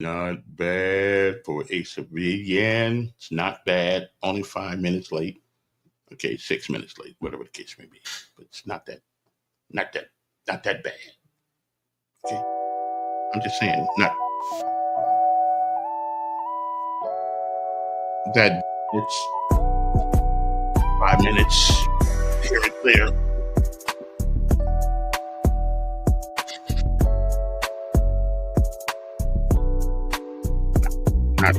Not bad for a civilian. It's not bad. Only 5 minutes late. Okay, 6 minutes late, whatever the case may be. But it's not that bad. Okay, I'm just saying, not that. It's 5 minutes here and there. Not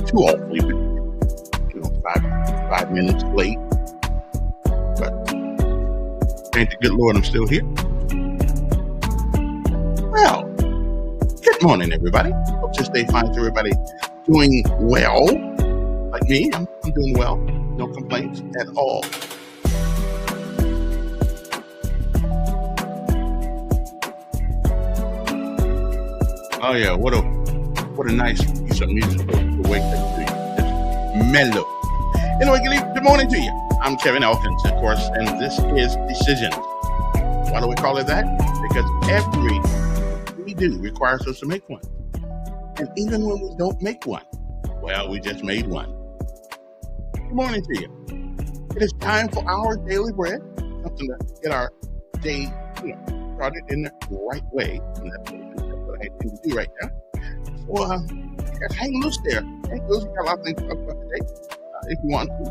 too awfully, but 5 minutes late. But thank the good Lord, I'm still here. Well, good morning, everybody. Hope this day finds everybody doing well. Like me, I'm doing well. No complaints at all. Oh yeah, what a nice piece of music to wake up to you. It's mellow. Anyway, good morning to you. I'm Kevin Elkins, of course, and this is Decisions. Why do we call it that? Because everything we do requires us to make one. And even when we don't make one, well, we just made one. Good morning to you. It is time for our daily bread, something to get our day started in the right way. And that's what I intend to do right now. So, just hang loose there. Hang loose. We got a lot of things to talk about today, if you want to.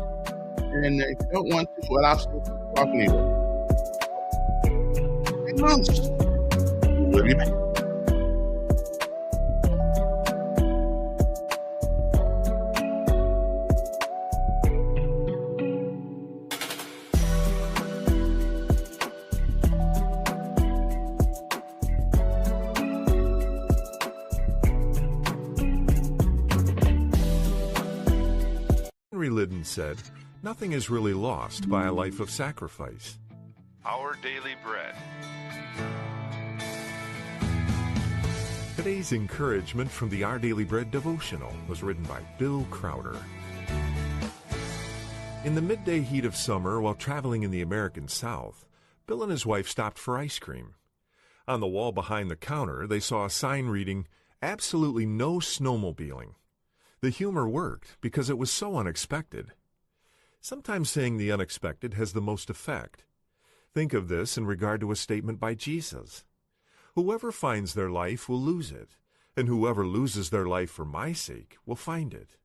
And if you don't want to, well, I'll still keep talking anyway. Hang loose. We'll be back. Liddon said, "Nothing is really lost by a life of sacrifice." Our Daily Bread. Today's encouragement from the Our Daily Bread devotional was written by Bill Crowder. In the midday heat of summer, while traveling in the American South, Bill and his wife stopped for ice cream. On the wall behind the counter, they saw a sign reading, "Absolutely no snowmobiling." The humor worked because it was so unexpected. Sometimes saying the unexpected has the most effect. Think of this in regard to a statement by Jesus. "Whoever finds their life will lose it, and whoever loses their life for my sake will find it."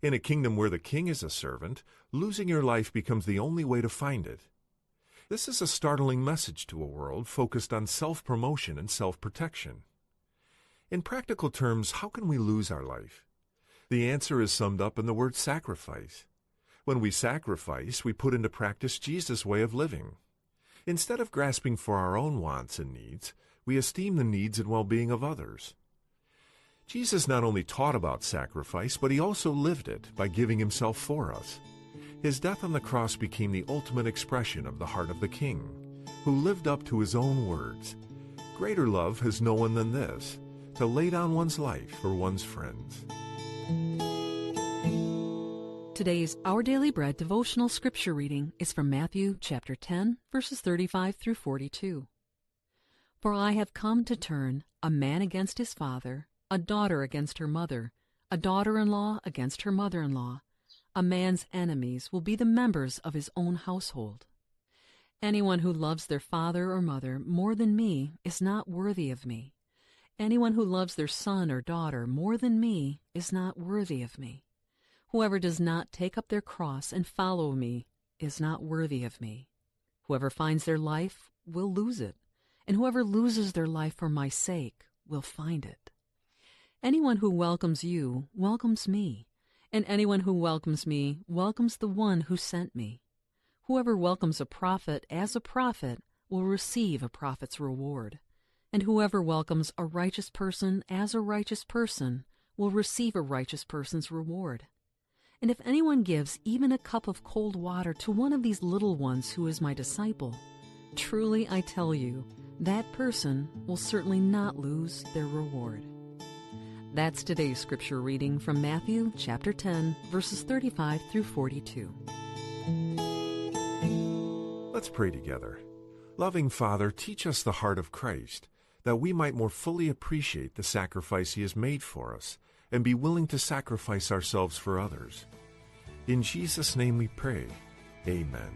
In a kingdom where the king is a servant, losing your life becomes the only way to find it. This is a startling message to a world focused on self-promotion and self-protection. In practical terms, how can we lose our life? The answer is summed up in the word sacrifice. When we sacrifice, we put into practice Jesus' way of living. Instead of grasping for our own wants and needs, we esteem the needs and well-being of others. Jesus not only taught about sacrifice, but he also lived it by giving himself for us. His death on the cross became the ultimate expression of the heart of the King, who lived up to his own words. Greater love has no one than this, to lay down one's life for one's friends. Today's Our Daily Bread devotional scripture reading is from Matthew chapter 10, verses 35 through 42. "For I have come to turn a man against his father, a daughter against her mother, a daughter-in-law against her mother-in-law. A man's enemies will be the members of his own household. Anyone who loves their father or mother more than me is not worthy of me. Anyone who loves their son or daughter more than me is not worthy of me. Whoever does not take up their cross and follow me is not worthy of me. Whoever finds their life will lose it, and whoever loses their life for my sake will find it. Anyone who welcomes you welcomes me, and anyone who welcomes me welcomes the one who sent me. Whoever welcomes a prophet as a prophet will receive a prophet's reward. And whoever welcomes a righteous person as a righteous person will receive a righteous person's reward. And if anyone gives even a cup of cold water to one of these little ones who is my disciple, truly I tell you, that person will certainly not lose their reward." That's today's scripture reading from Matthew chapter 10, verses 35 through 42. Let's pray together. Loving Father, teach us the heart of Christ. that we might more fully appreciate the sacrifice he has made for us and be willing to sacrifice ourselves for others. In Jesus' name we pray. Amen.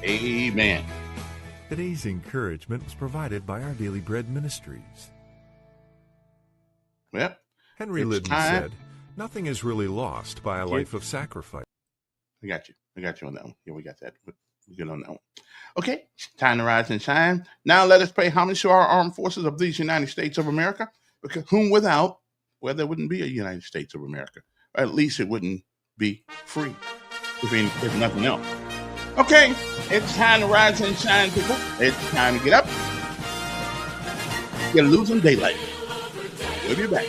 Amen. Today's encouragement was provided by Our Daily Bread Ministries. Well, Henry it's Liddon time. said, "Nothing is really lost by a life of sacrifice." I got you. I got you on that one. Yeah, we got that. We're good on that one. Okay, time to rise and shine. Now let us pay homage to our armed forces of these United States of America, because whom without, well, there wouldn't be a United States of America. Or at least it wouldn't be free, if nothing else. Okay, it's time to rise and shine, people. It's time to get up. You're losing daylight. We'll be back.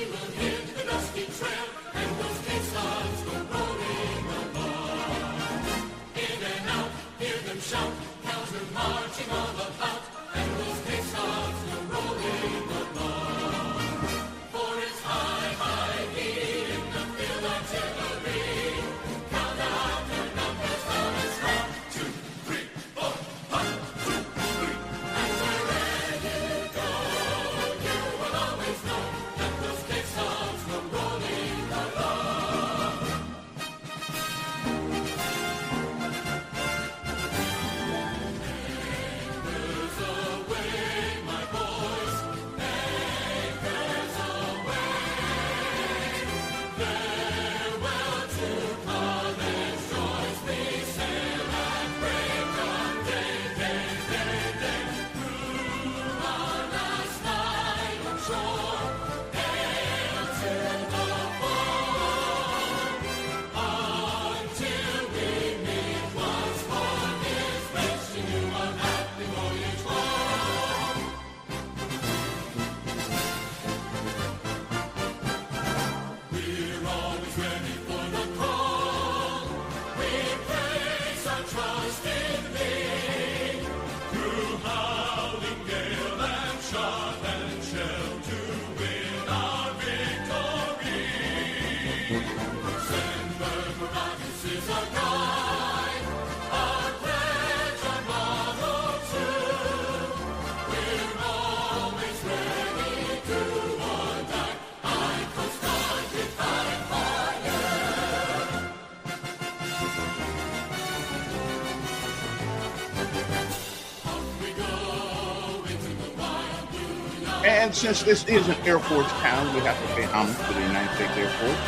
And since this is an Air Force town, we have to pay homage to the United States Air Force,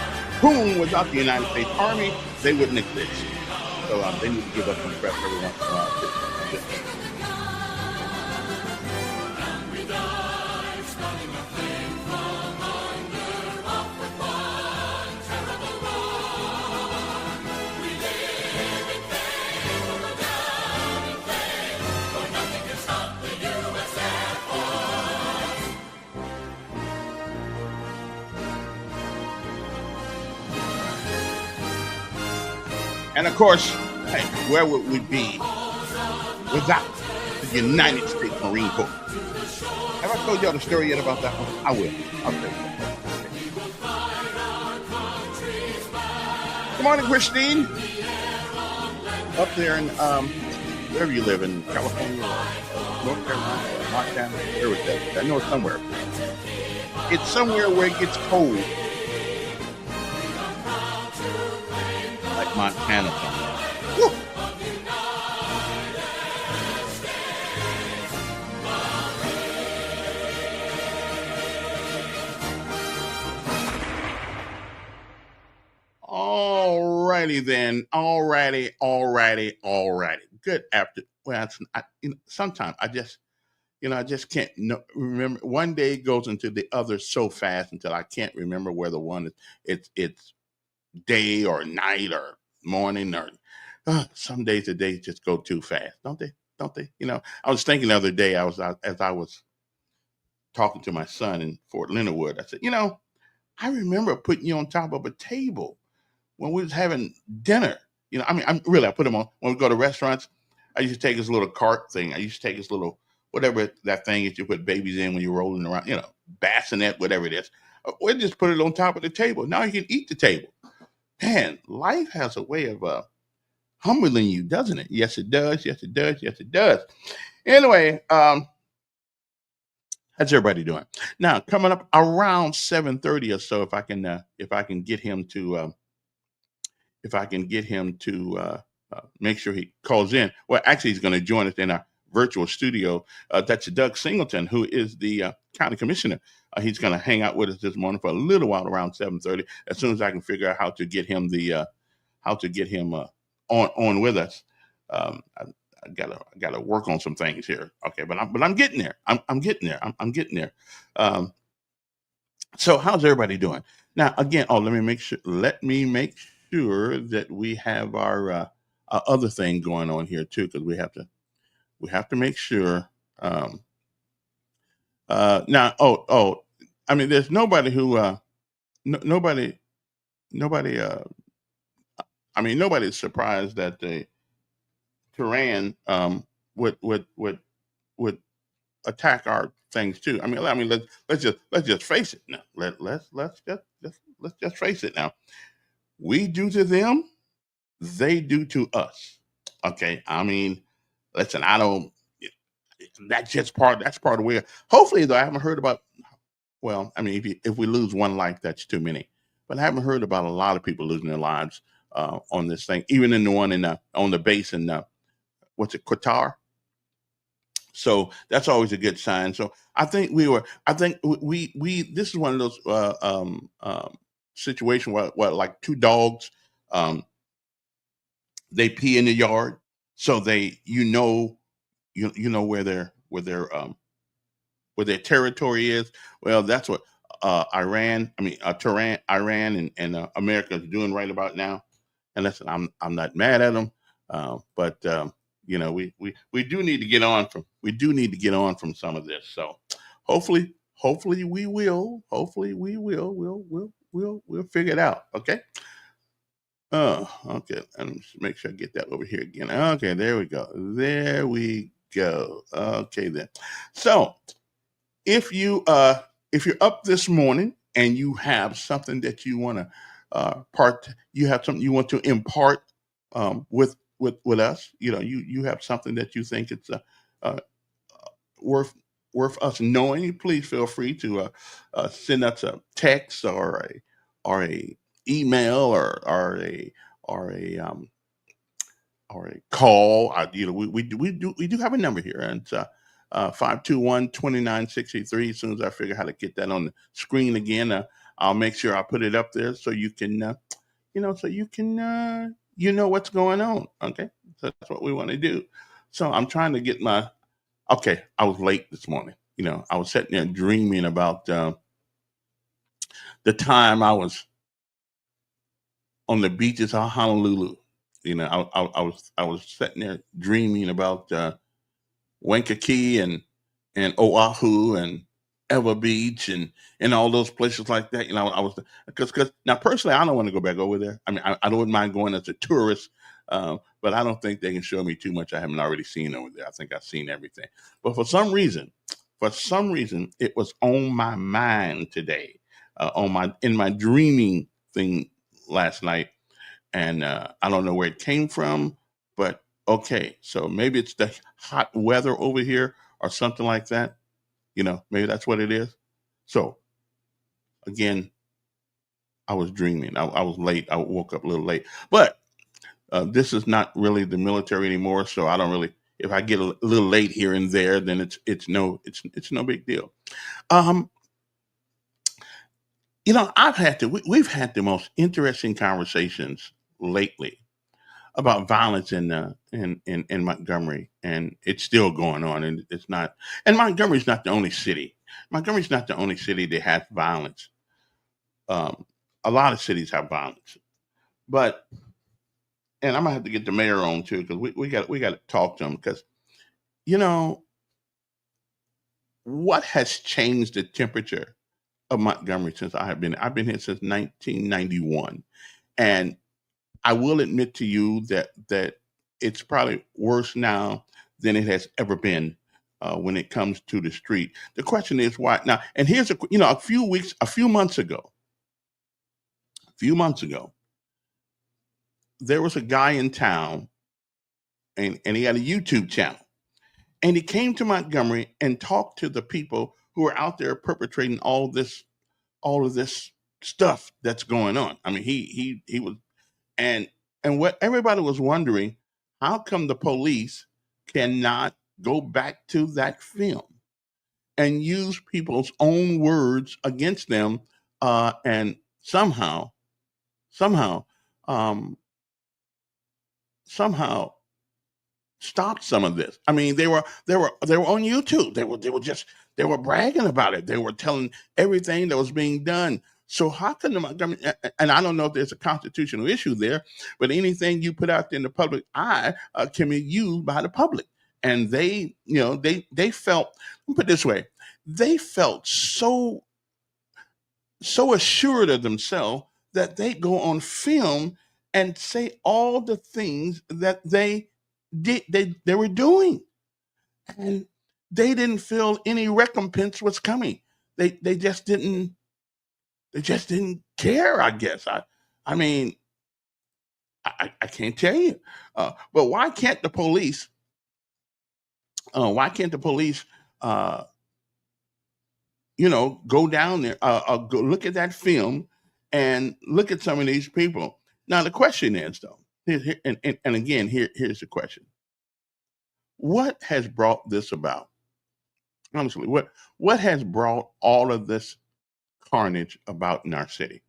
whom without the United States Army, they wouldn't exist. So they need to give us some credit every once in a while. And of course, hey, where would we be without the United States Marine Corps? Have I told y'all the story yet about that one? I will. I'll tell you. Good morning, Christine. Up there in wherever you live, in California or North Carolina or Montana, where was that? I know it's somewhere. It's somewhere where it gets cold. Like Montana somewhere. Woo! Alrighty then. Alrighty. Good after. Well, sometimes I just can't remember. One day goes into the other so fast until I can't remember whether one is it's day or night or morning or some days the days just go too fast, don't they? I was thinking the other day, as I was talking to my son in Fort Leonard Wood, I said, I remember putting you on top of a table when we was having dinner. I put him on when we go to restaurants. I used to take his little cart thing. I used to take his little, whatever that thing is you put babies in when you're rolling around, bassinet, whatever it is. We'll just put it on top of the table. Now you can eat the table. Man, life has a way of humbling you, doesn't it? Yes, it does. Yes, it does. Yes, it does. Anyway, how's everybody doing? Now, coming up around 7:30 or so, if I can get him to make sure he calls in. Well, actually, he's going to join us in our virtual studio. That's Doug Singelton, who is the county commissioner. He's going to hang out with us this morning for a little while around 7:30. As soon as I can figure out how to get him on with us. I gotta work on some things here. Okay, but I'm getting there. I'm getting there. I'm getting there. So how's everybody doing? Now again, let me make sure. Let me make sure that we have our other thing going on here too, because we have to make sure. Now, I mean, there's nobody who nobody nobody. I mean, nobody's surprised that the Tehran would attack our things too. I mean, let's just face it now. Let's just face it now. We do to them, they do to us. Okay. I mean, listen, I don't. That's part of where. Hopefully, though, I haven't heard about. Well, I mean, if we lose one life, that's too many. But I haven't heard about a lot of people losing their lives on this thing, even in the one on the base in what's it, Qatar. So that's always a good sign. So I think we this is one of those situations where like two dogs, they pee in the yard, so you know where their territory is. Well, that's what Iran and America is doing right about now. And listen, I'm not mad at them, but we do need to get on from some of this. So hopefully we will. Hopefully we will. We'll figure it out. Okay. Oh, okay. Let me just make sure I get that over here again. Okay, there we go. There we go. Okay then. So if you're up this morning and you have something that you want to you have something you want to impart with us, you have something that you think it's uh, worth us knowing, please feel free to send us a text or a email or a call. We do have a number here, and it's 521 As soon as I figure how to get that on the screen again, I'll make sure I put it up there so you can, you know what's going on. Okay. So that's what we want to do. So I'm trying to get okay. I was late this morning. I was sitting there dreaming about the time I was on the beaches of Honolulu. I was sitting there dreaming about Waikiki and Oahu and Ewa Beach and all those places like that. I was because now personally I don't want to go back over there. I mean, I don't mind going as a tourist, but I don't think they can show me too much I haven't already seen over there. I think I've seen everything. But for some reason, it was on my mind today, in my dreaming thing last night, and I don't know where it came from, but okay, so maybe it's the hot weather over here or something like that. Maybe that's what it is. So again, I was dreaming. I was late. I woke up a little late, but this is not really the military anymore. So I don't really. If I get a little late here and there, then it's no big deal. We've had the most interesting conversations lately about violence in Montgomery, and it's still going on, and it's not. And Montgomery's not the only city. Montgomery's not the only city that has violence. A lot of cities have violence, but and I'm gonna have to get the mayor on too because we got to talk to him because you know what has changed the temperature of Montgomery since I've been here since 1991, and I will admit to you that it's probably worse now than it has ever been when it comes to the street. The question is why now. And here's a few months ago, there was a guy in town, and he had a YouTube channel, And he came to Montgomery and talked to the people who are out there perpetrating all of this stuff that's going on. I mean, he was and what everybody was wondering, how come the police cannot go back to that film and use people's own words against them, and somehow, um, somehow stop some of this. I mean, they were on YouTube. They were bragging about it. They were telling everything that was being done. So how can the Montgomery, and I don't know if there's a constitutional issue there, but anything you put out there in the public eye can be used by the public. And they, they felt, let me put it this way, they felt so assured of themselves that they go on film and say all the things that they were doing, and they didn't feel any recompense was coming. They just didn't care, I guess. I mean, I can't tell you. But why can't the police? Why can't the police? Go down there, go look at that film, and look at some of these people. Now the question is, though, and again, here's the question: what has brought this about? Honestly, what has brought all of this carnage about in our city?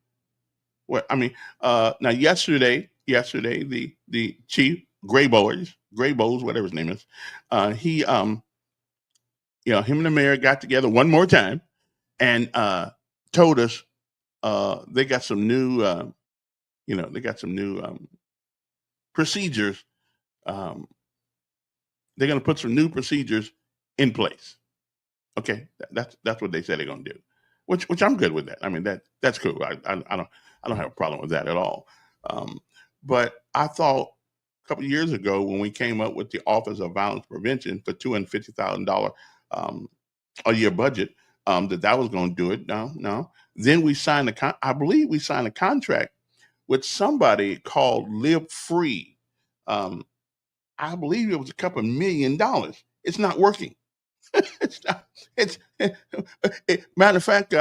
What I mean, now yesterday, the chief Gray Bowles, whatever his name is, he him and the mayor got together one more time and told us they got some new procedures. Um, they're going to put some new procedures in place. Okay, that's what they said they're going to do, which I'm good with that. I mean that's cool. I don't have a problem with that at all. Um, but I thought a couple of years ago when we came up with the Office of Violence Prevention for $250,000 a year budget, that was going to do it. No. Then we signed I believe we signed a contract with somebody called Live Free. Um, I believe it was a couple of $1 million. It's not working. It's not. Matter of fact,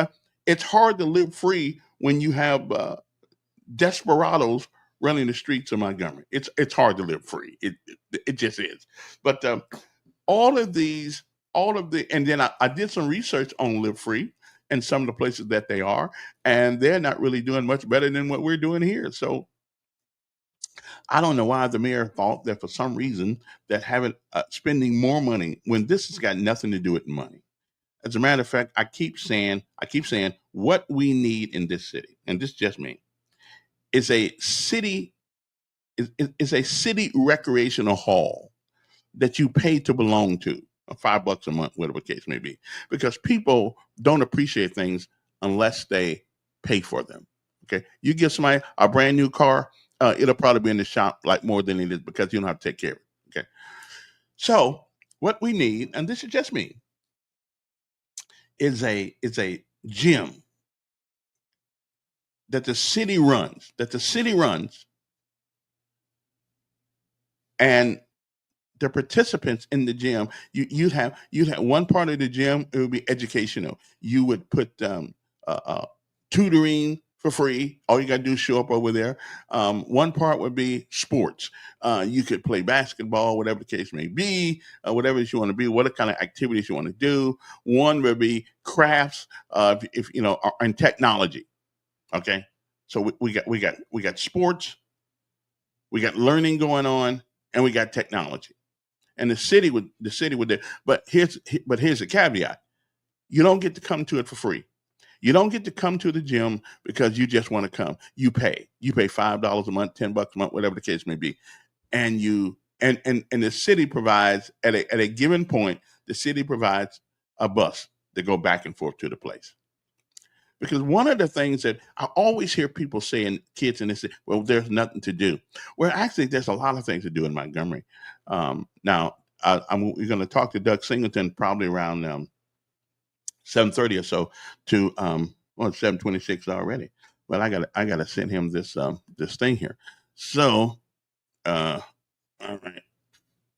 it's hard to live free when you have desperados running the streets of Montgomery. It's hard to live free. It just is. But all of these, and then I did some research on Live Free and some of the places that they are, and they're not really doing much better than what we're doing here. So I don't know why the mayor thought that for some reason that having spending more money when this has got nothing to do with money. As a matter of fact, I keep saying what we need in this city, and this is just me, is a city is a city recreational hall that you pay to belong to, $5 a month, whatever the case may be, because people don't appreciate things unless they pay for them. Okay, you give somebody a brand new car, it'll probably be in the shop like more than it is because you don't have to take care of it. Okay, so what we need, and this is just me, is a gym that the city runs, and the participants in the gym, you'd have one part of the gym, it would be educational. You would put tutoring for free. All you got to do is show up over there. One part would be sports. You could play basketball, whatever the case may be, whatever you want to be, what kind of activities you want to do. One would be crafts, if and technology. Okay, so we got sports, we got learning going on, and we got technology. And the city would do. But here's the caveat: you don't get to come to it for free. You don't get to come to the gym because you just want to come. You pay. You pay $5 a month, $10 a month, whatever the case may be, and the city provides at a given point. The city provides a bus to go back and forth to the place. Because one of the things that I always hear people saying, kids in this city, well, there's nothing to do. Well, actually, there's a lot of things to do in Montgomery. Now, we're going to talk to Doug Singelton probably around 7:30 or so to 7:26 already. But I gotta send him this thing here. So, all right.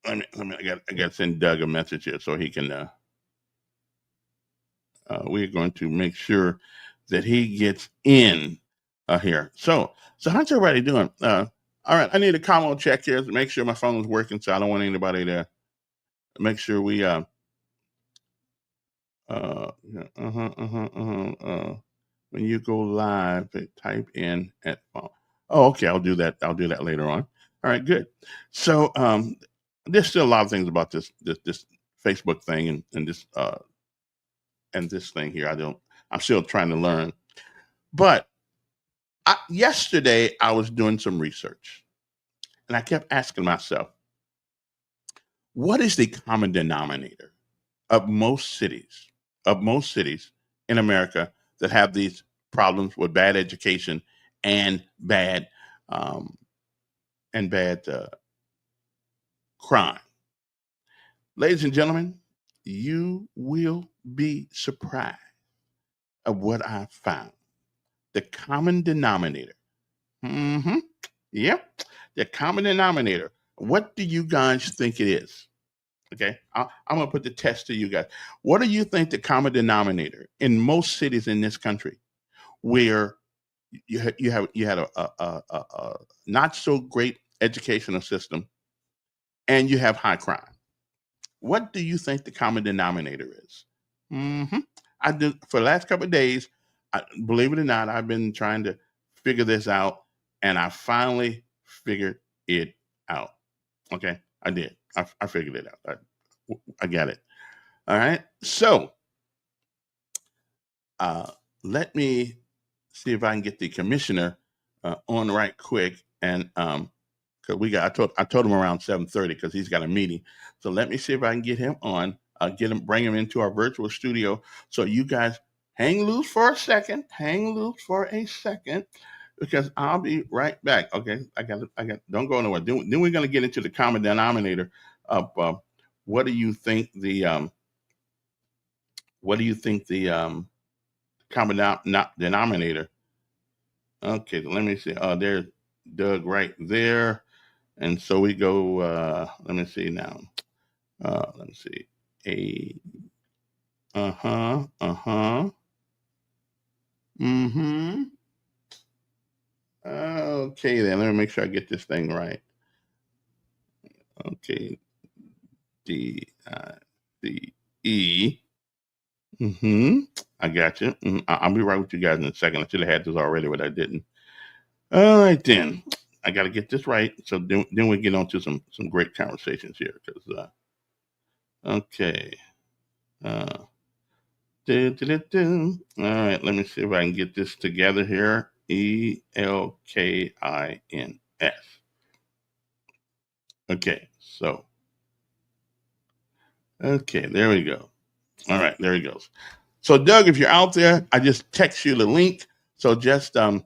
I got to send Doug a message here so he can. We're going to make sure that he gets in here. So how's everybody doing? All right, I need a combo check here to make sure my phone is working. So I don't want anybody to make sure we yeah, when you go live, type in at phone. Oh, okay, I'll do that. I'll do that later on. All right, good. So there's still a lot of things about this Facebook thing and this thing here. I'm still trying to learn. But yesterday I was doing some research and I kept asking myself, what is the common denominator of most cities in America that have these problems with bad education and um, bad crime? Ladies and gentlemen, you will be surprised of what I found. The common denominator. Mm-hmm. Yep. The common denominator. What do you guys think it is? Okay. I'm going to put the test to you guys. What do you think the common denominator in most cities in this country where you had a not so great educational system and you have high crime? What do you think the common denominator is? hmm I did for the last couple of days. Believe it or not, I've been trying to figure this out, and I finally figured it out. Okay, I did. I figured it out. I got it. All right. So uh, let me see if I can get the commissioner on right quick, and because I told him around 7:30 because he's got a meeting. So let me see if I can get him on, bring him into our virtual studio. So you guys hang loose for a second, because I'll be right back. Okay, don't go nowhere. Then we're going to get into the common denominator of what do you think the common denominator? Okay, let me see. There's Doug right there. And so we go, let me see now. Let me see. Mm-hmm. Okay, then let me make sure I get this thing right. Okay. D-I-D-E. Mm-hmm. I got you. I'll be right with you guys in a second. I should have had this already, but I didn't. All right, then. I got to get this right. So then we get on to some great conversations here. Because, okay. All right, let me see if I can get this together here. ELKINS. Okay, so there we go. All right, there he goes. So Doug, if you're out there, I just text you the link. So just take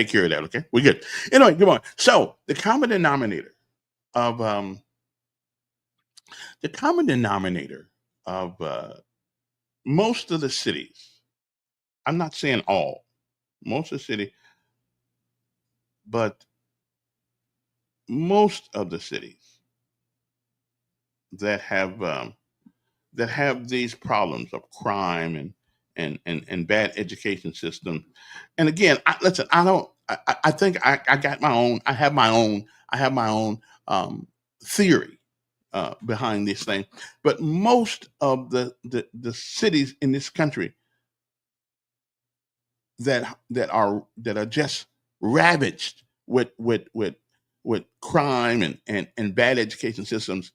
care of that. Okay, we good. Anyway, come on. So the common denominator of most of the cities. I'm not saying all, most of the city, but most of the cities that have these problems of crime and bad education system. And again, listen, I don't. I think I got my own. I have my own theory behind this thing. But most of the cities in this country that are just ravaged with crime and bad education systems.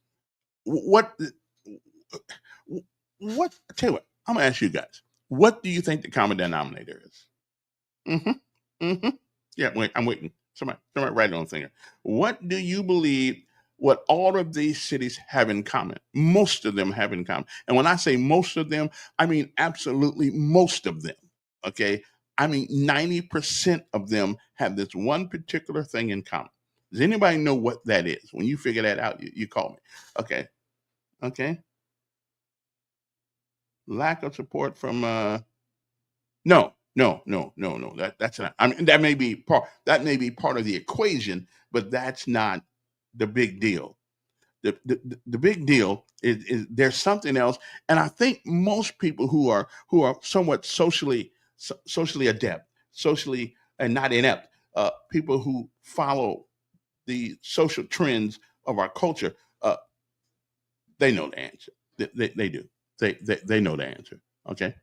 What I tell you what, I'm gonna ask you guys, what do you think the common denominator is? Mm-hmm. Yeah, wait, I'm waiting. Somebody write it on the finger. What do you believe what all of these cities have in common? Most of them have in common. And when I say most of them, I mean absolutely most of them. Okay. I mean 90% of them have this one particular thing in common. Does anybody know what that is? When you figure that out, you call me. Okay. Okay. Lack of support from no. No. That's not. I mean, that may be part of the equation, but that's not the big deal. The big deal is there's something else, and I think most people who are somewhat socially adept, socially and not inept, people who follow the social trends of our culture, uh, they know the answer. They do. They know the answer. Okay.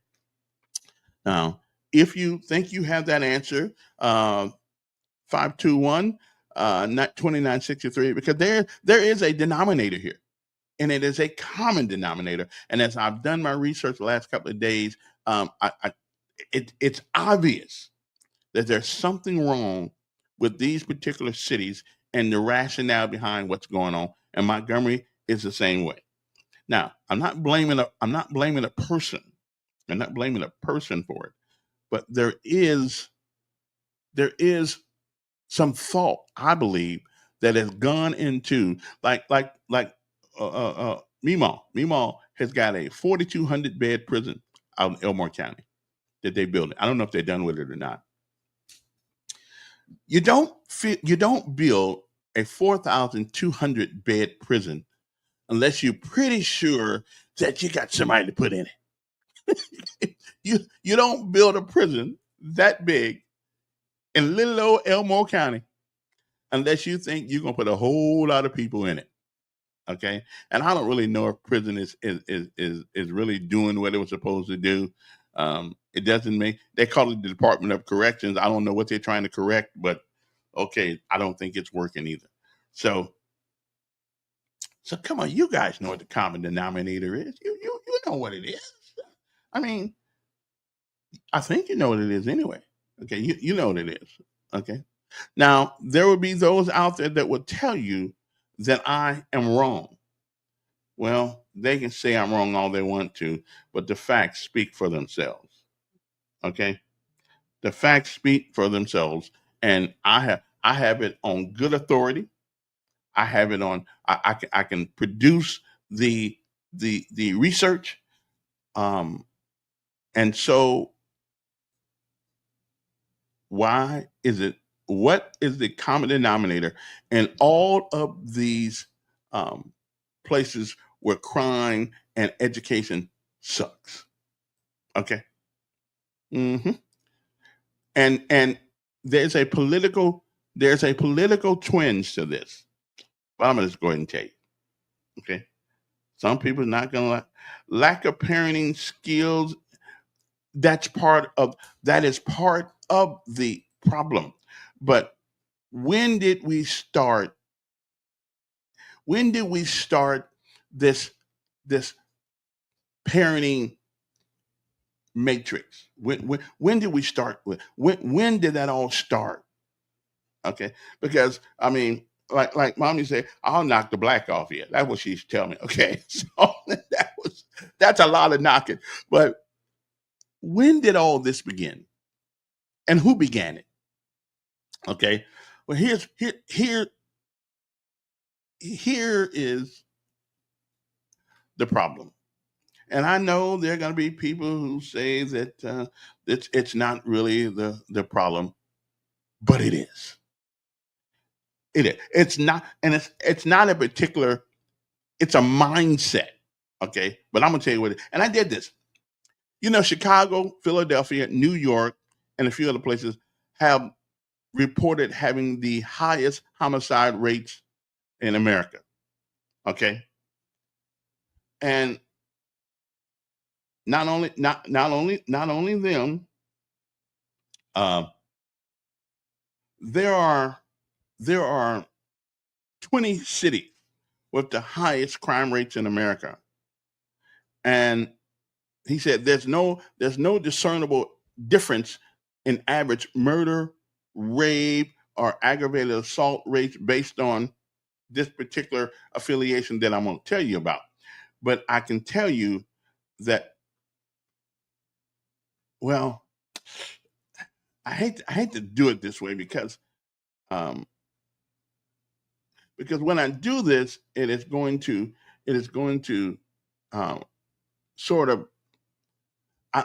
Now, if you think you have that answer, 521 not 2963, because there is a denominator here, and it is a common denominator. And as I've done my research the last couple of days, it's obvious that there's something wrong with these particular cities and the rationale behind what's going on. And Montgomery is the same way. Now, I'm not blaming a person. I'm not blaming a person for it, but there is some thought, I believe, that has gone into Meemaw. Meemaw has got a 4,200 bed prison out in Elmore County that they built. I don't know if they're done with it or not. You don't build a 4,200 bed prison unless you're pretty sure that you got somebody to put in it. You don't build a prison that big in little old Elmore County unless you think you're gonna put a whole lot of people in it. Okay, and I don't really know if prison is really doing what it was supposed to do. It doesn't make they call it the Department of Corrections. I don't know what they're trying to correct, but okay, I don't think it's working either. So so come on, you guys know what the common denominator is. You know what it is. I mean, I think you know what it is anyway. Okay, you know what it is. Okay. Now, there will be those out there that will tell you that I am wrong. Well, they can say I'm wrong all they want to, but the facts speak for themselves. Okay? The facts speak for themselves, and I have it on good authority. I have it on I can produce the research, um and so why is it what is the common denominator in all of these um, places where crime and education sucks? Okay. hmm and there's a political twinge to this, but I'm gonna just go ahead and tell you. Okay. Some people are not gonna like lack of parenting skills. That is part of the problem. But when did we start when did we start this this parenting matrix? When did we start with when did that all start? Okay, because I mean, like mommy said, I'll knock the black off you. That's what she's telling me. Okay, so that's a lot of knocking. But when did all this begin, and who began it? Okay, well here is the problem. And I know there are going to be people who say that it's not really the problem, but it is. It is. It's not, and it's not a particular. It's a mindset. Okay, but I'm gonna tell you what. And I did this. Chicago, Philadelphia, New York, and a few other places have reported having the highest homicide rates in America. Okay, and not only them, uh, there are there are 20 cities with the highest crime rates in America. And he said there's no discernible difference in average murder, rape, or aggravated assault rates based on this particular affiliation that I'm going to tell you about. But I can tell you that, well, I hate to do it this way um, because when I do this, it is going to um, sort of.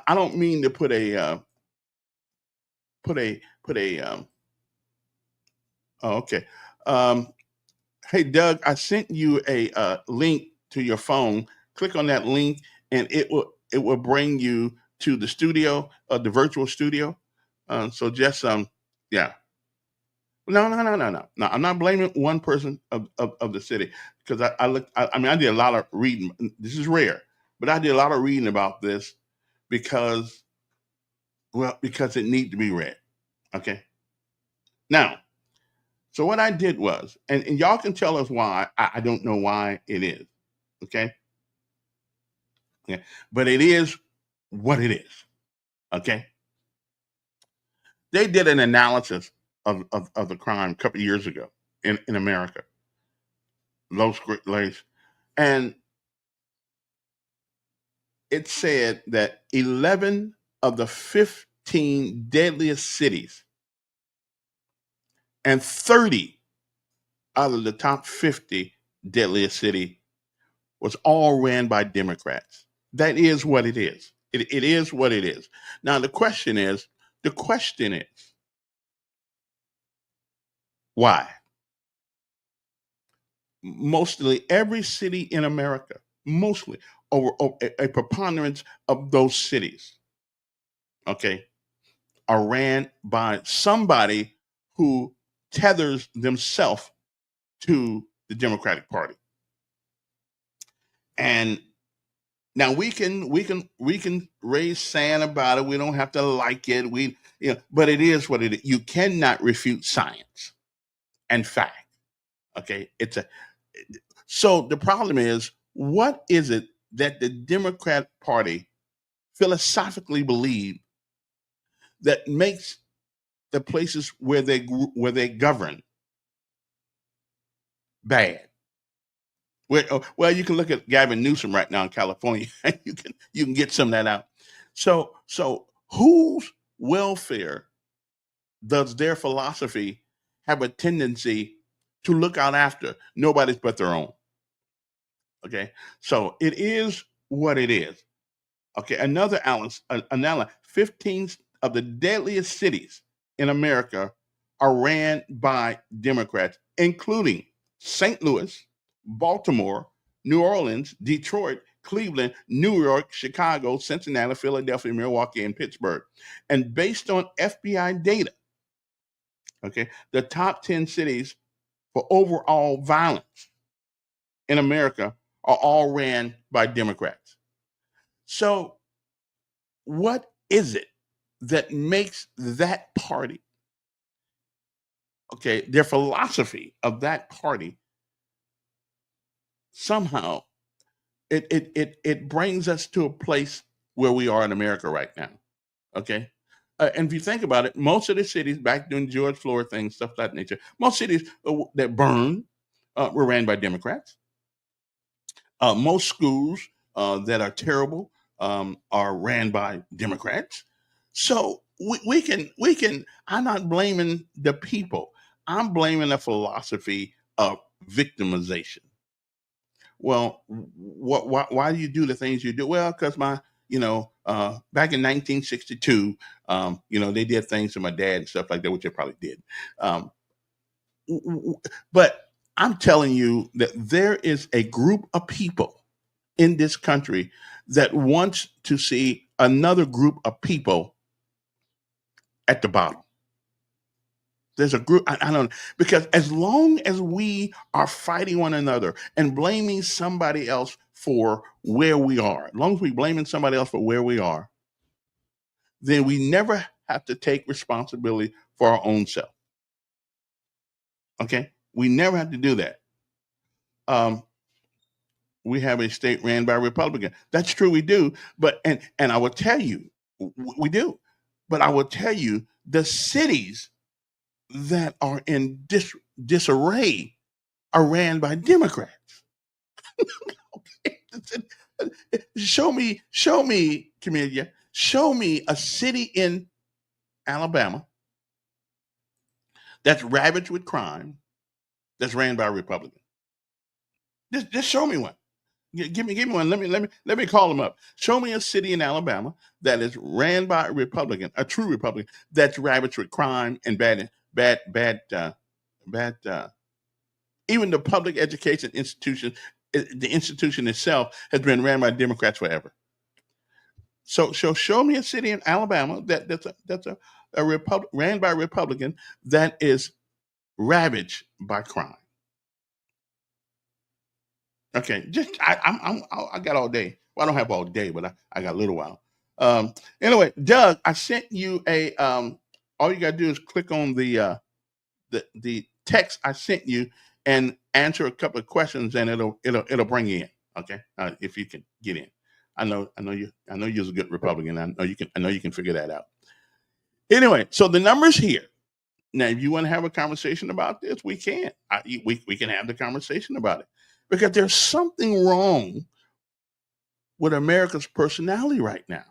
I don't mean to put put a oh, okay. Um, hey Doug, I sent you a link to your phone. Click on that link, and it will bring you to the studio, the virtual studio. So just yeah. No, no, no, no, no, no. I'm not blaming one person of the city because I look. I mean, I did a lot of reading. This is rare, but I did a lot of reading about this because, well, because it needs to be read. Okay. Now, so what I did was, and y'all can tell us why. I don't know why it is. Okay. Yeah. But it is what it is. Okay. They did an analysis of the crime a couple of years ago in America, Los Great Lakes, and it said that 11 of the 15 deadliest cities and 30 out of the top 50 deadliest city was all ran by Democrats. That is what it is. It is what it is. Now the question is, why? Mostly every city in America, mostly over a preponderance of those cities, okay, are ran by somebody who tethers themselves to the Democratic Party. And now we can raise sand about it. We don't have to like it. But it is what it is. You cannot refute science and fact. Okay, so the problem is, what is it that the Democrat Party philosophically believe that makes the places where they govern bad? Well, you can look at Gavin Newsom right now in California. You can get some of that out. So whose welfare does their philosophy have a tendency to look out after? Nobody's but their own. Okay, so it is what it is. Okay, another analysis: 15 of the deadliest cities in America are ran by Democrats, including St. Louis, Baltimore, New Orleans, Detroit, Cleveland, New York, Chicago, Cincinnati, Philadelphia, Milwaukee, and Pittsburgh. And based on FBI data, okay, the top 10 cities for overall violence in America are all ran by Democrats. So, what is it that makes that party, okay, their philosophy of that party, somehow it brings us to a place where we are in America right now? Okay. And if you think about it, most of the cities back during George Floyd things, stuff of that nature, most cities that burned were ran by Democrats. Most schools that are terrible are ran by Democrats. So we can. I'm not blaming the people. I'm blaming the philosophy of victimization. Well, why do you do the things you do? Well, because back in 1962, they did things to my dad and stuff like that, which they probably did. Um, but I'm telling you that there is a group of people in this country that wants to see another group of people at the bottom. There's a group, I don't know, because as long as we are fighting one another and blaming somebody else for where we are, as long as we blaming somebody else for where we are, then we never have to take responsibility for our own self. Okay? We never have to do that. Um, we have a state ran by a Republican. That's true, we do. But and I will tell you, we do. But I will tell you, the cities that are in disarray are ran by Democrats. Show me, Camellia, show me a city in Alabama that's ravaged with crime that's ran by a Republican. Just show me one. Give me one. Let me call them up. Show me a city in Alabama that is ran by a Republican, a true Republican, that's ravaged with crime and bad. Even the public education institution, the institution itself, has been ran by Democrats forever. So show me a city in Alabama that's ran by a Republican that is ravaged by crime. Okay, just I got all day. Well, I don't have all day, but I got a little while. Anyway, Doug, I sent you a. All you got to do is click on the text I sent you and answer a couple of questions, and it'll bring you in. Okay, if you can get in. I know you're a good Republican. I know you can figure that out. Anyway, so the numbers here. Now, if you want to have a conversation about this, we can. We can have the conversation about it because there's something wrong with America's personality right now.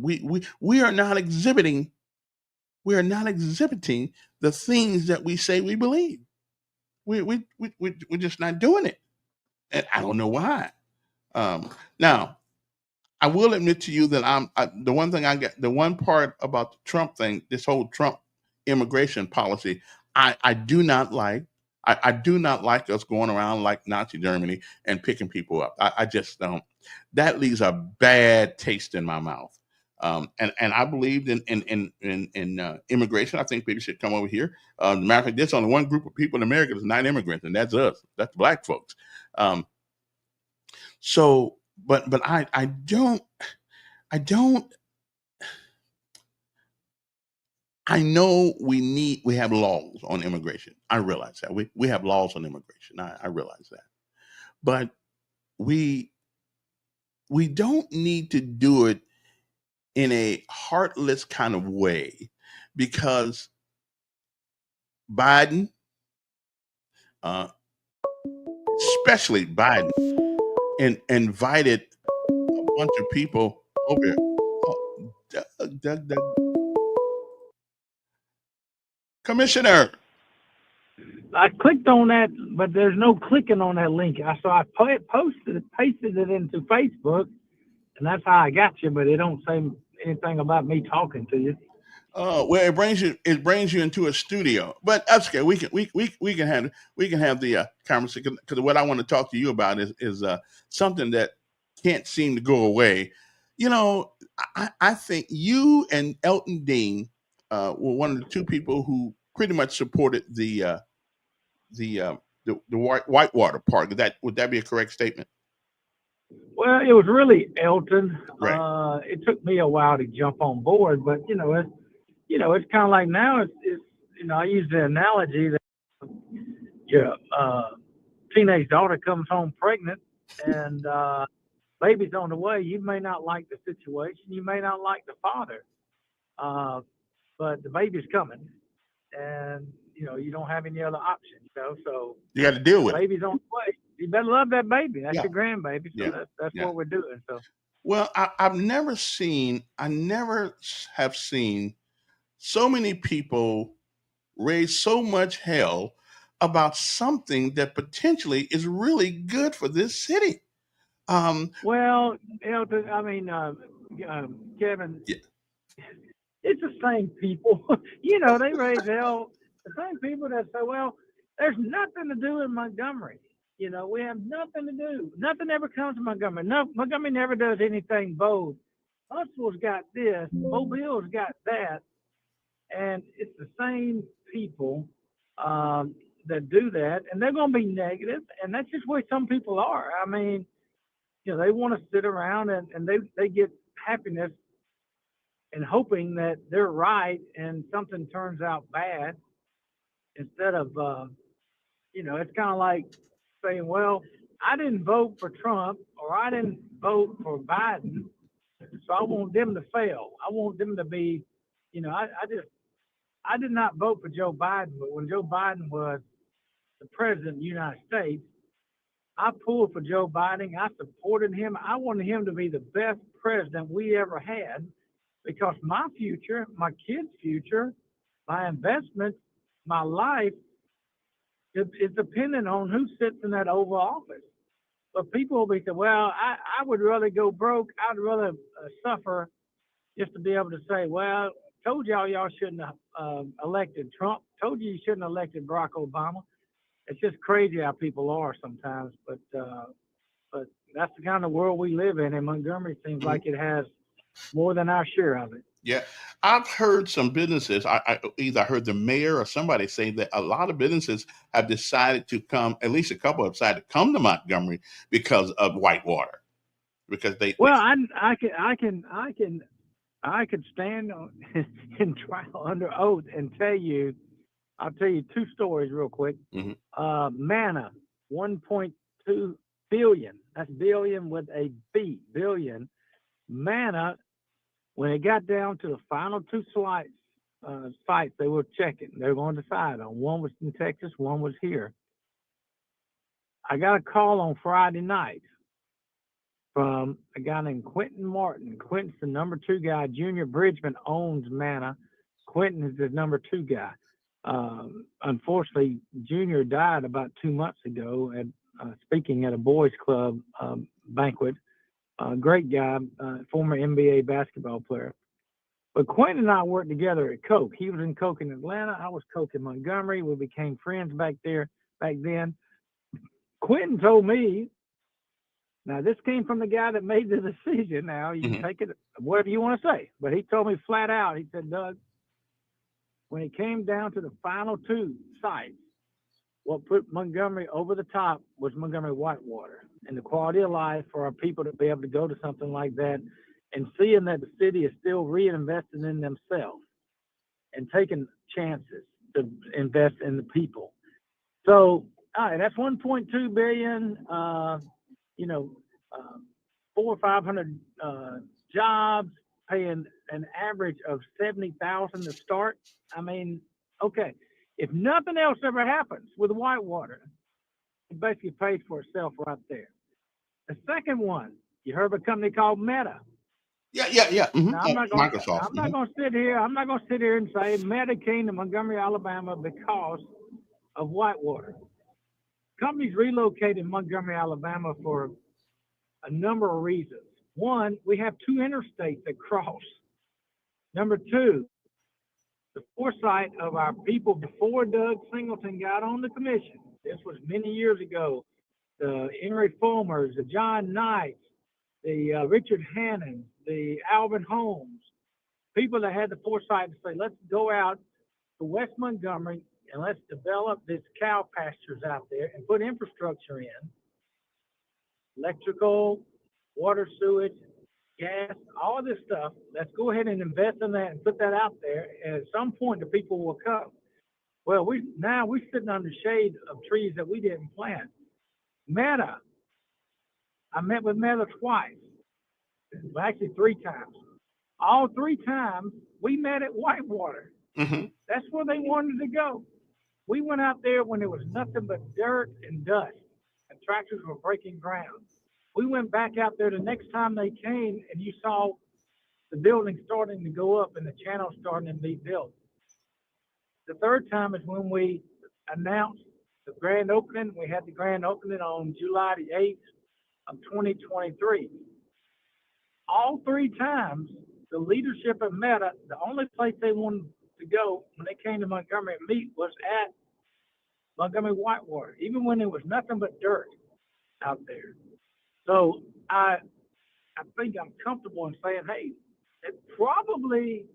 We are not exhibiting. We are not exhibiting the things that we say we believe. We're just not doing it, and I don't know why. Now, I will admit to you that the one thing I get, the one part about the Trump thing, this whole Trump immigration policy, I do not like. I do not like us going around like Nazi Germany and picking people up. I just don't. That leaves a bad taste in my mouth. And I believed in immigration. I think people should come over here. As a matter of fact, there's only one group of people in America that's not immigrants, and that's us. That's black folks. So, but I don't. I know we have laws on immigration. I realize that we have laws on immigration. I realize that, but we don't need to do it in a heartless kind of way because Biden, uh, especially Biden, invited a bunch of people over here. Oh, Doug. Commissioner. I clicked on that, but there's no clicking on that link. So I pasted it into Facebook, and that's how I got you. But it don't say anything about me talking to you. Well, it brings you into a studio, but that's okay. We can have the conversation because what I want to talk to you about is something that can't seem to go away. You know, I think you and Elton Dean were one of the two people who pretty much supported the Whitewater Park. Would that be a correct statement? Well, it was really Elton. Right. It took me a while to jump on board, but it's kind of like now it's I use the analogy that your teenage daughter comes home pregnant and baby's on the way. You may not like the situation, you may not like the father, but the baby's coming, and you don't have any other option. So you got to deal with baby's on the way. You better love that baby. That's your grandbaby. So that's Yeah. what we're doing. So. Well, I never have seen so many people raise so much hell about something that potentially is really good for this city. Well, I mean, Kevin, Yeah. it's the same people. They raise hell. The same people that say, well, there's nothing to do in Montgomery. We have nothing to do. Nothing ever comes to Montgomery. No, Montgomery never does anything bold. Huntsville's got this. Mobile's got that. And it's the same people that do that. And they're going to be negative. And that's just where some people are. I mean, they want to sit around and they get happiness and hoping that they're right and something turns out bad instead of, it's kind of like saying, well, I didn't vote for Trump or I didn't vote for Biden, so I want them to fail. I want them to be, I did not vote for Joe Biden, but when Joe Biden was the president of the United States, I pulled for Joe Biden. I supported him. I wanted him to be the best president we ever had because my future, my kids' future, my investments, my life is dependent on who sits in that Oval Office. But people will be saying, well, I would rather go broke. I'd rather suffer just to be able to say, well, told y'all shouldn't have elected Trump. Told you shouldn't have elected Barack Obama. It's just crazy how people are sometimes. But that's the kind of world we live in. And Montgomery seems like it has more than our share of it. Yeah, I've heard some businesses. I either heard the mayor or somebody say that a lot of businesses have decided to come. At least a couple have decided to come to Montgomery because of Whitewater. Because well, I can stand on and trial under oath and tell you. I'll tell you two stories real quick. Manna, 1.2 billion. That's billion with a B. Billion. Manna. When it got down to the final two sites they were checking, they were going to decide on. One was in Texas, one was here. I got a call on Friday night from a guy named Quentin Martin. Quentin's the number 2 guy. Junior Bridgman owns Manna. Quentin is the number 2 guy. Unfortunately, Junior died about 2 months ago speaking at a boys club banquet. Great guy, former NBA basketball player. But Quentin and I worked together at Coke. He was in Coke in Atlanta. I was Coke in Montgomery. We became friends back then. Quentin told me, now this came from the guy that made the decision. Now you can take it whatever you want to say. But he told me flat out, he said, Doug, when it came down to the final 2 sites, what put Montgomery over the top was Montgomery Whitewater and the quality of life for our people to be able to go to something like that and seeing that the city is still reinvesting in themselves and taking chances to invest in the people. So, all right, that's 1.2 billion, 400 or 500 jobs, paying an average of $70,000 to start. I mean, okay. If nothing else ever happens with Whitewater, it basically pays for itself right there. The second one, you heard of a company called Meta. Yeah. Now, Microsoft. I'm not going to sit here and say Meta came to Montgomery, Alabama because of Whitewater. Companies relocated in Montgomery, Alabama for a number of reasons. One, we have 2 interstates that cross. Number 2, the foresight of our people before Doug Singelton got on the commission. This was many years ago. The Henry Fulmers, the John Knights, the Richard Hannon, the Alvin Holmes, people that had the foresight to say, let's go out to West Montgomery and let's develop these cow pastures out there and put infrastructure in, electrical, water, sewage, gas, all of this stuff. Let's go ahead and invest in that and put that out there. And at some point, the people will come. Well, we're sitting under shade of trees that we didn't plant. Meta, I met with Meta twice, well, actually 3 times. All 3 times we met at Whitewater. That's where they wanted to go. We went out there when there was nothing but dirt and dust, and tractors were breaking ground. We went back out there the next time they came, and you saw the building starting to go up and the channel starting to be built. The third time is when we announced the grand opening. We had the grand opening on July the 8th of 2023. All 3 times, the leadership of Meta, the only place they wanted to go when they came to Montgomery and meet was at Montgomery Whitewater, even when there was nothing but dirt out there. So I think I'm comfortable in saying, hey, it probably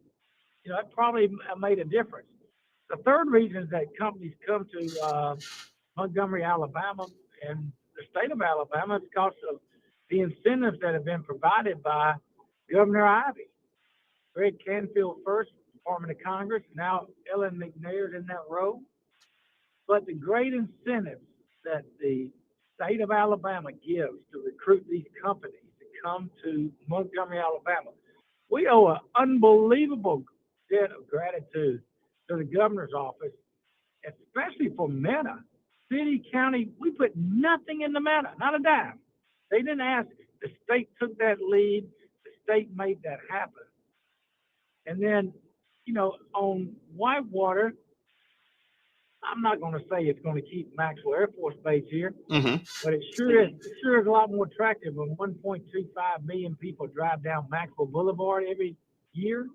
made a difference. The third reason is that companies come to Montgomery, Alabama, and the state of Alabama is because of the incentives that have been provided by Governor Ivey. Greg Canfield first, Department of Congress, now Ellen McNair's in that role. But the great incentives that the state of Alabama gives to recruit these companies to come to Montgomery, Alabama, we owe an unbelievable debt of gratitude to the governor's office, especially for Meta. City, county, we put nothing in the Meta, not a dime. They didn't ask. The state took that lead. The state made that happen. And then, on Whitewater, I'm not going to say it's going to keep Maxwell Air Force Base here, Mm-hmm. but it sure is a lot more attractive when 1.25 million people drive down Maxwell Boulevard every year.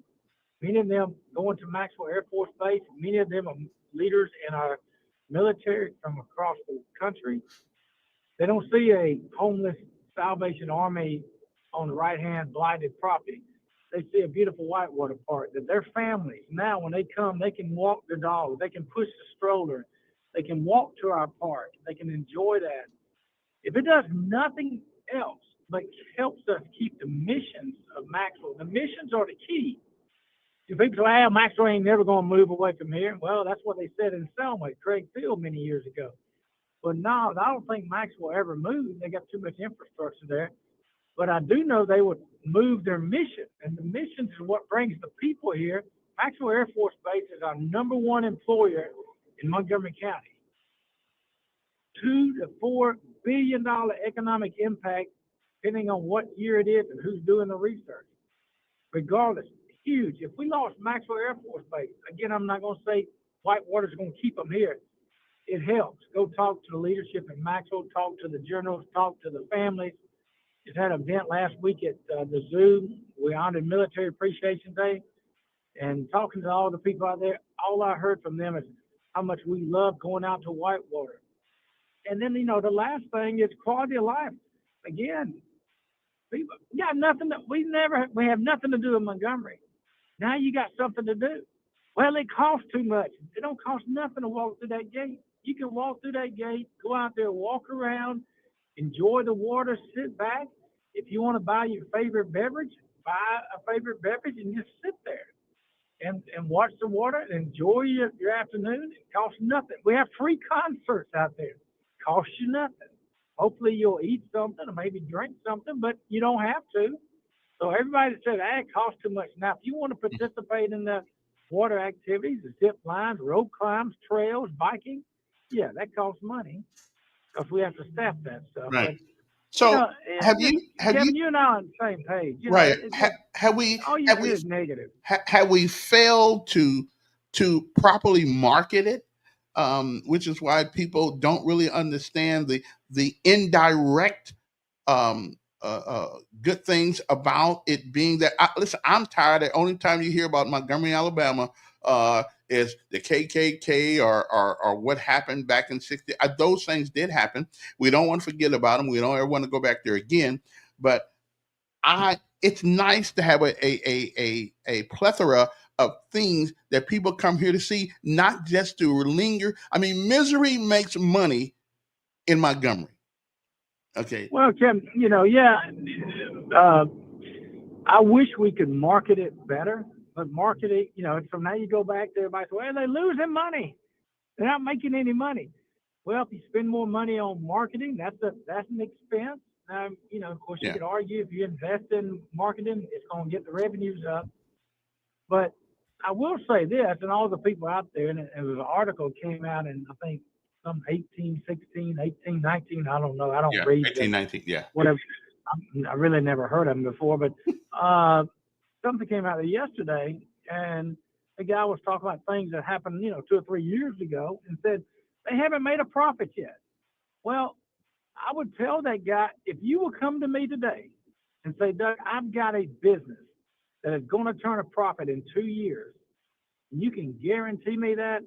Many of them going to Maxwell Air Force Base. Many of them are leaders in our military from across the country. They don't see a homeless Salvation Army on the right-hand blighted property. They see a beautiful whitewater park that their families now, when they come, they can walk their dogs, they can push the stroller, they can walk to our park, they can enjoy that. If it does nothing else but helps us keep the missions of Maxwell, the missions are the key. Do people say, "Well, Maxwell ain't never going to move away from here"? Well, that's what they said in Selma, Craig Field, many years ago. But no, I don't think Maxwell ever moved. They got too much infrastructure there. But I do know they would move their mission, and the mission is what brings the people here. Maxwell Air Force Base is our #1 employer in Montgomery County. $2 to $4 billion economic impact, depending on what year it is and who's doing the research. Regardless, huge. If we lost Maxwell Air Force Base, again, I'm not going to say Whitewater's going to keep them here. It helps. Go talk to the leadership in Maxwell, talk to the journalists, talk to the families. Just had an event last week at the zoo. We honored Military Appreciation Day. And talking to all the people out there, all I heard from them is how much we love going out to Whitewater. And then, the last thing is quality of life. Again, people got nothing that we have nothing to do in Montgomery. Now you got something to do. Well, it costs too much. It don't cost nothing to walk through that gate. You can walk through that gate, go out there, walk around, enjoy the water, sit back. If you want to buy your favorite beverage, buy a favorite beverage and just sit there and watch the water and enjoy your afternoon. It costs nothing. We have free concerts out there. It costs you nothing. Hopefully you'll eat something or maybe drink something, but you don't have to. So everybody said, it costs too much. Now, if you want to participate in the water activities, the zip lines, rope climbs, trails, biking, yeah, that costs money because we have to staff that stuff. Right. But, So have Kevin, you you and I are on the same page. right? Have we all you hear is negative. have we failed to properly market it? Which is why people don't really understand the indirect good things about it being that. Listen, I'm tired. The only time you hear about Montgomery, Alabama, is the KKK or what happened back in '60. Those things did happen. We don't want to forget about them. We don't ever want to go back there again. But it's nice to have a plethora of things that people come here to see, not just to linger. I mean, misery makes money in Montgomery. Okay. Well, Kevin, I wish we could market it better, but market it, so now you go back there, everybody says, well, they're losing money. They're not making any money. Well, if you spend more money on marketing, that's an expense. Of course, you could argue if you invest in marketing, it's going to get the revenues up. But I will say this, and all the people out there, and there was an article came out in, I think, some 1816, 1819, I don't know. I don't read 1819, whatever. I really never heard of them before, but something came out there yesterday, and the guy was talking about things that happened, 2 or 3 years ago, and said they haven't made a profit yet. Well, I would tell that guy, if you will come to me today and say, Doug, I've got a business that is going to turn a profit in 2 years, and you can guarantee me that,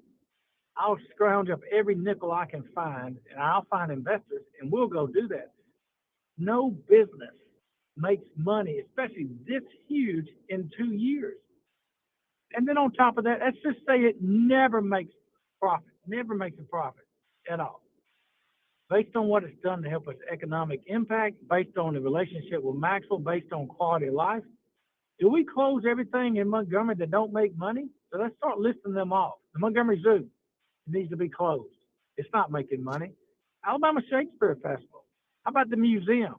I'll scrounge up every nickel I can find, and I'll find investors, and we'll go do that. No business makes money, especially this huge, in 2 years. And then on top of that, let's just say it never makes a profit at all. Based on what it's done to help us economic impact, based on the relationship with Maxwell, based on quality of life, do we close everything in Montgomery that don't make money? So let's start listing them off. The Montgomery Zoo needs to be closed. It's not making money. Alabama Shakespeare Festival. How about the museum?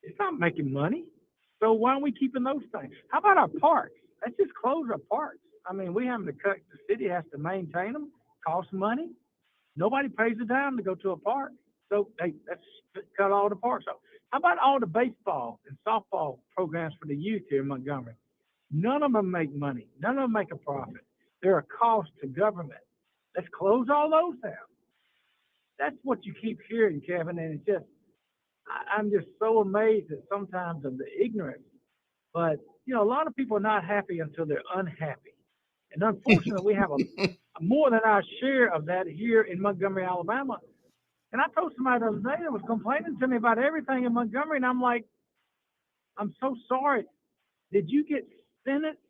It's not making money. So why aren't we keeping those things? How about our parks? Let's just close our parks. I mean, we having to cut. The city has to maintain them. Costs money. Nobody pays a dime to go to a park. So let's cut all the parks off. How about all the baseball and softball programs for the youth here in Montgomery? None of them make money. None of them make a profit. They're a cost to government. Let's close all those down. That's what you keep hearing, Kevin, and it's just I'm just so amazed at sometimes of the ignorance. But a lot of people are not happy until they're unhappy, and unfortunately, we have a more than our share of that here in Montgomery, Alabama. And I told somebody the other day that was complaining to me about everything in Montgomery, and I'm like, I'm so sorry. Did you get sentenced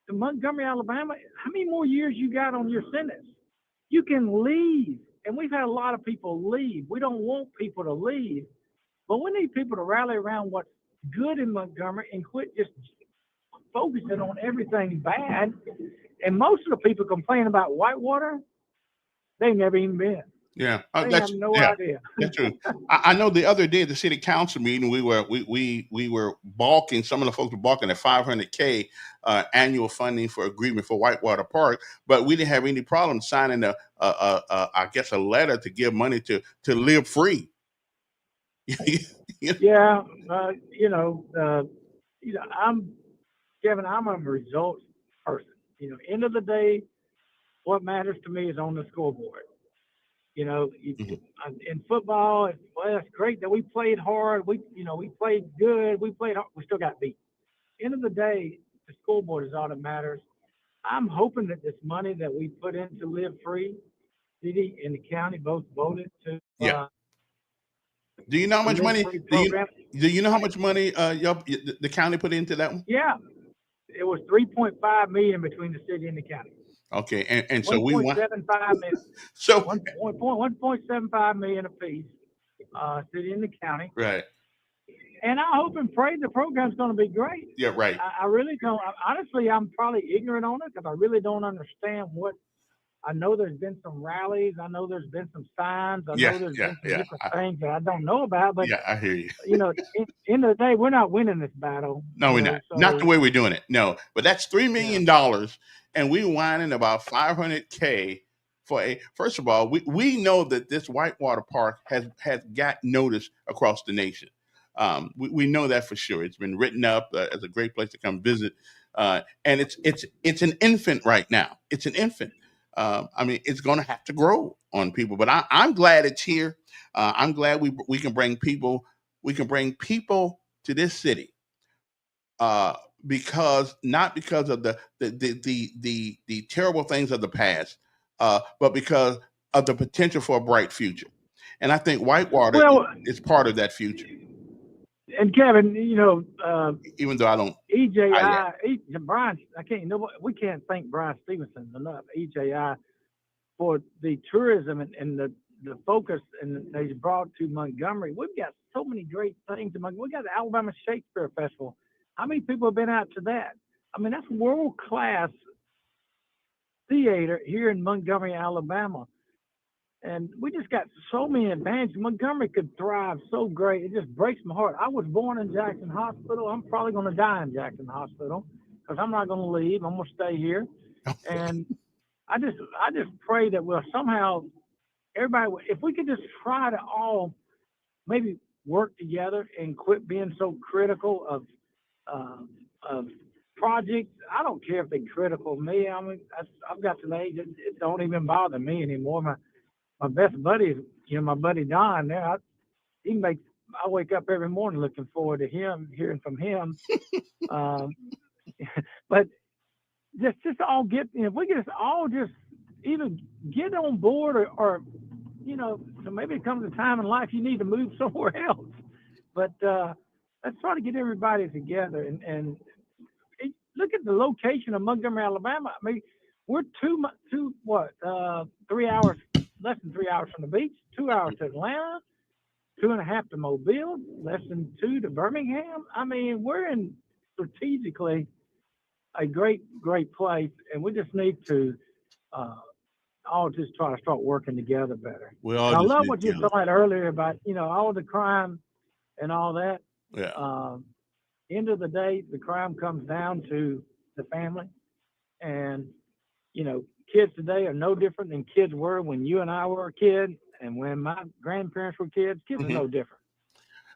to Montgomery, Alabama? How many more years you got on your sentence? You can leave. And we've had a lot of people leave. We don't want people to leave, but we need people to rally around what's good in Montgomery and quit just focusing on everything bad. And most of the people complain about Whitewater, they've never even been. Yeah, they have no idea. That's true. I know the other day at the city council meeting, we were balking. Some of the folks were balking at $500K annual funding for agreement for Whitewater Park, but we didn't have any problem signing I guess a letter to give money to live free. Yeah, Kevin, I'm a results person. End of the day, what matters to me is on the scoreboard. In football, it's great that we played hard. We played good. We played hard. We still got beat. End of the day, the scoreboard is all that matters. I'm hoping that this money that we put into Live Free, city and the county both voted to. Do you know how much money? Do you know how much money the county put into that one? Yeah, it was $3.5 million between the city and the county. Okay, and so we want 1.75 million. So 1.75 million apiece, city and the county. Right. And I hope and pray the program's going to be great. Yeah, right. I really don't. Honestly, I'm probably ignorant on it because I really don't understand what. I know there's been some rallies. I know there's been some signs. I know there's been some different things that I don't know about. But I hear you. End of the day, we're not winning this battle. No, we're not. So, not the way we're doing it. No, but that's $3 million, and we whining about $500K for a. First of all, we know that this Whitewater Park has got notice across the nation. We know that for sure. It's been written up as a great place to come visit, and it's an infant right now. It's an infant. It's going to have to grow on people, but I'm glad it's here. I'm glad we can bring people. We can bring people to this city because not because of the terrible things of the past, but because of the potential for a bright future. And I think Whitewater is part of that future. And Kevin, even though I don't, Brian, we can't thank Brian Stevenson enough, EJI, for the tourism and the focus and that he's brought to Montgomery. We've got so many great things in Montgomery. We got the Alabama Shakespeare Festival. How many people have been out to that? That's world-class theater here in Montgomery, Alabama. And we just got so many advantages. Montgomery could thrive so great. It just breaks my heart. I was born in Jackson Hospital. I'm probably going to die in Jackson Hospital because I'm not going to leave. I'm going to stay here. And I just pray that we'll somehow, everybody, if we could just try to all maybe work together and quit being so critical of projects. I don't care if they're critical of me. I've got to the age it don't even bother me anymore. My best buddy is, my buddy Don there. I wake up every morning looking forward to hearing from him. But just all if we could all just either get on board or so maybe it comes a time in life you need to move somewhere else. But let's try to get everybody together and look at the location of Montgomery, Alabama. We're 3 hours. Less than 3 hours from the beach, 2 hours to Atlanta, 2.5 to Mobile, less than 2 to Birmingham. We're in strategically a great, great place, and we just need to all just try to start working together better. I love what you said earlier about, all the crime and all that. Yeah. End of the day, the crime comes down to the family, and, kids today are no different than kids were when you and I were a kid, and when my grandparents were kids. Kids are no different.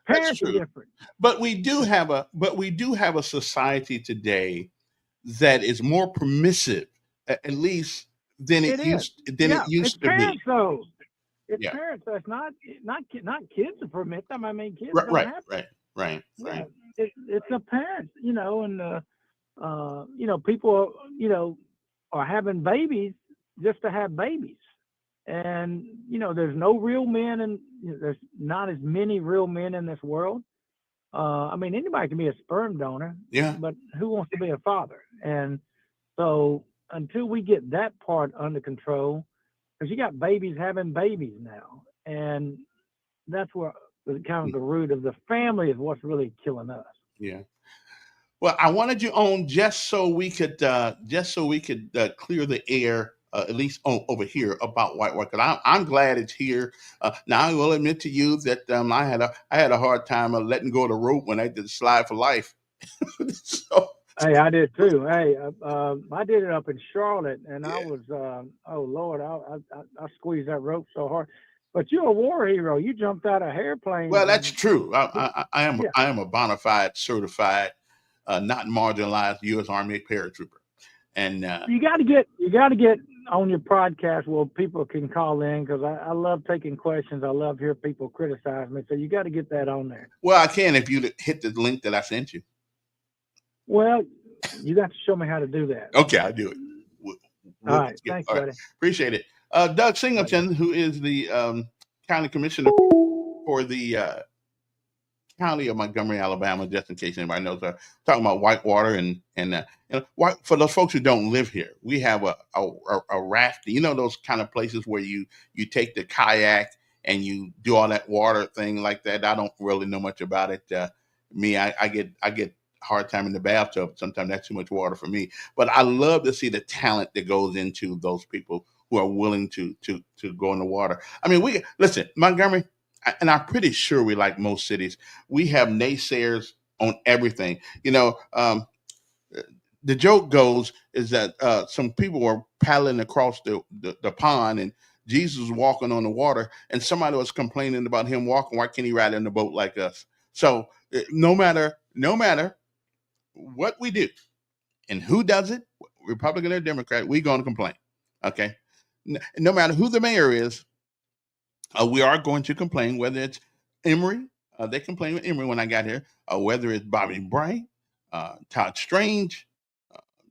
Parents are different. But we do have a society today that is more permissive, at least than It is. it It's used to be. parents though. It's Yeah. parents. That's not kids to permit them. I mean, kids Right. don't Right. have. Right. Right. Yeah, Right. it's the parents, and people, are having babies just to have babies, and there's no real men, and there's not as many real men in this world. I mean, anybody can be a sperm donor, Yeah. but who wants to be a father? And so until we get that part under control, because you got babies having babies now, and that's where kind of the root of the family is what's really killing us. Yeah. Well, I wanted you on just so we could clear the air, at least over here about whitewater. 'Cause I'm glad it's here. Now I will admit to you that I had a hard time letting go of the rope when I did Slide for Life. So Hey, I did too. Hey, I did it up in Charlotte, and I was, oh Lord, I squeezed that rope so hard. But you're a war hero. You jumped out of airplanes. well, that's And true. I am yeah, I am a bona fide certified, not marginalized U.S. Army paratrooper, and you got to get on your podcast where people can call in, because I love taking questions. I love hear people criticize me. So you got to get that on there. well, I can if you hit the link that I sent you. Well, you got to show me how to do that. Okay, I'll do it. All right, thanks, buddy. Appreciate it. Doug Singelton, who is the county commissioner for the county of Montgomery, Alabama, just in case anybody knows, talking about whitewater and for those folks who don't live here, we have a raft. Those kind of places where you take the kayak and you do all that water thing like that. I don't really know much about it. I get hard time in the bathtub. Sometimes that's too much water for me. But I love to see the talent that goes into those people who are willing to go in the water. I mean, listen, Montgomery, and I'm pretty sure we, like most cities, we have naysayers on everything. The joke goes is that some people were paddling across the pond, and Jesus was walking on the water, and somebody was complaining about him walking. Why can't he ride in the boat like us? So no matter what we do and who does it, Republican or Democrat, we're going to complain. Okay. No matter who the mayor is, we are going to complain, whether it's Emory. They complained with Emory when I got here, whether it's Bobby Bright, Todd Strange,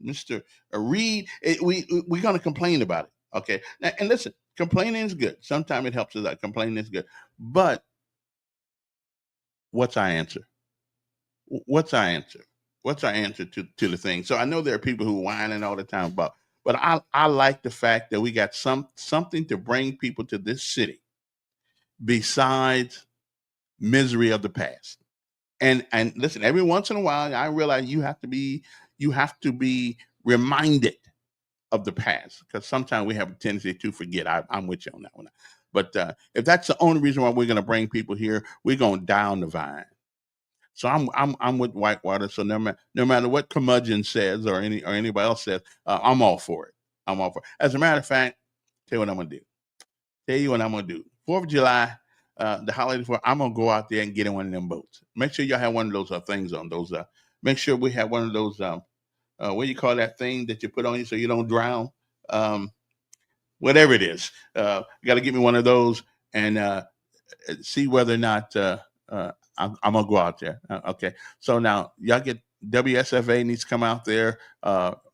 Mr. Reed. We're going to complain about it. Okay. Now, and listen, complaining is good. Sometimes it helps us out. Complaining is good. But what's our answer? What's our answer? What's our answer to the thing? So I know there are people who whining all the time about, but I like the fact that we got something to bring people to this city besides misery of the past. And listen, every once in a while, I realize you have to be reminded of the past, because sometimes we have a tendency to forget. I'm with you on that one. But if that's the only reason why we're going to bring people here, we're going to die on the vine. So I'm with whitewater. So no matter what curmudgeon says or anybody else says, I'm all for it. I'm all for it. As a matter of fact, tell you what I'm gonna do. 4th of July, the holiday before, I'm gonna go out there and get in one of them boats. Make sure y'all have one of those things on those. Make sure we have one of those. What do you call that thing that you put on you so you don't drown? Whatever it is, you got to get me one of those and see whether or not. I'm gonna go out there. Okay. So now y'all get WSFA needs to come out there.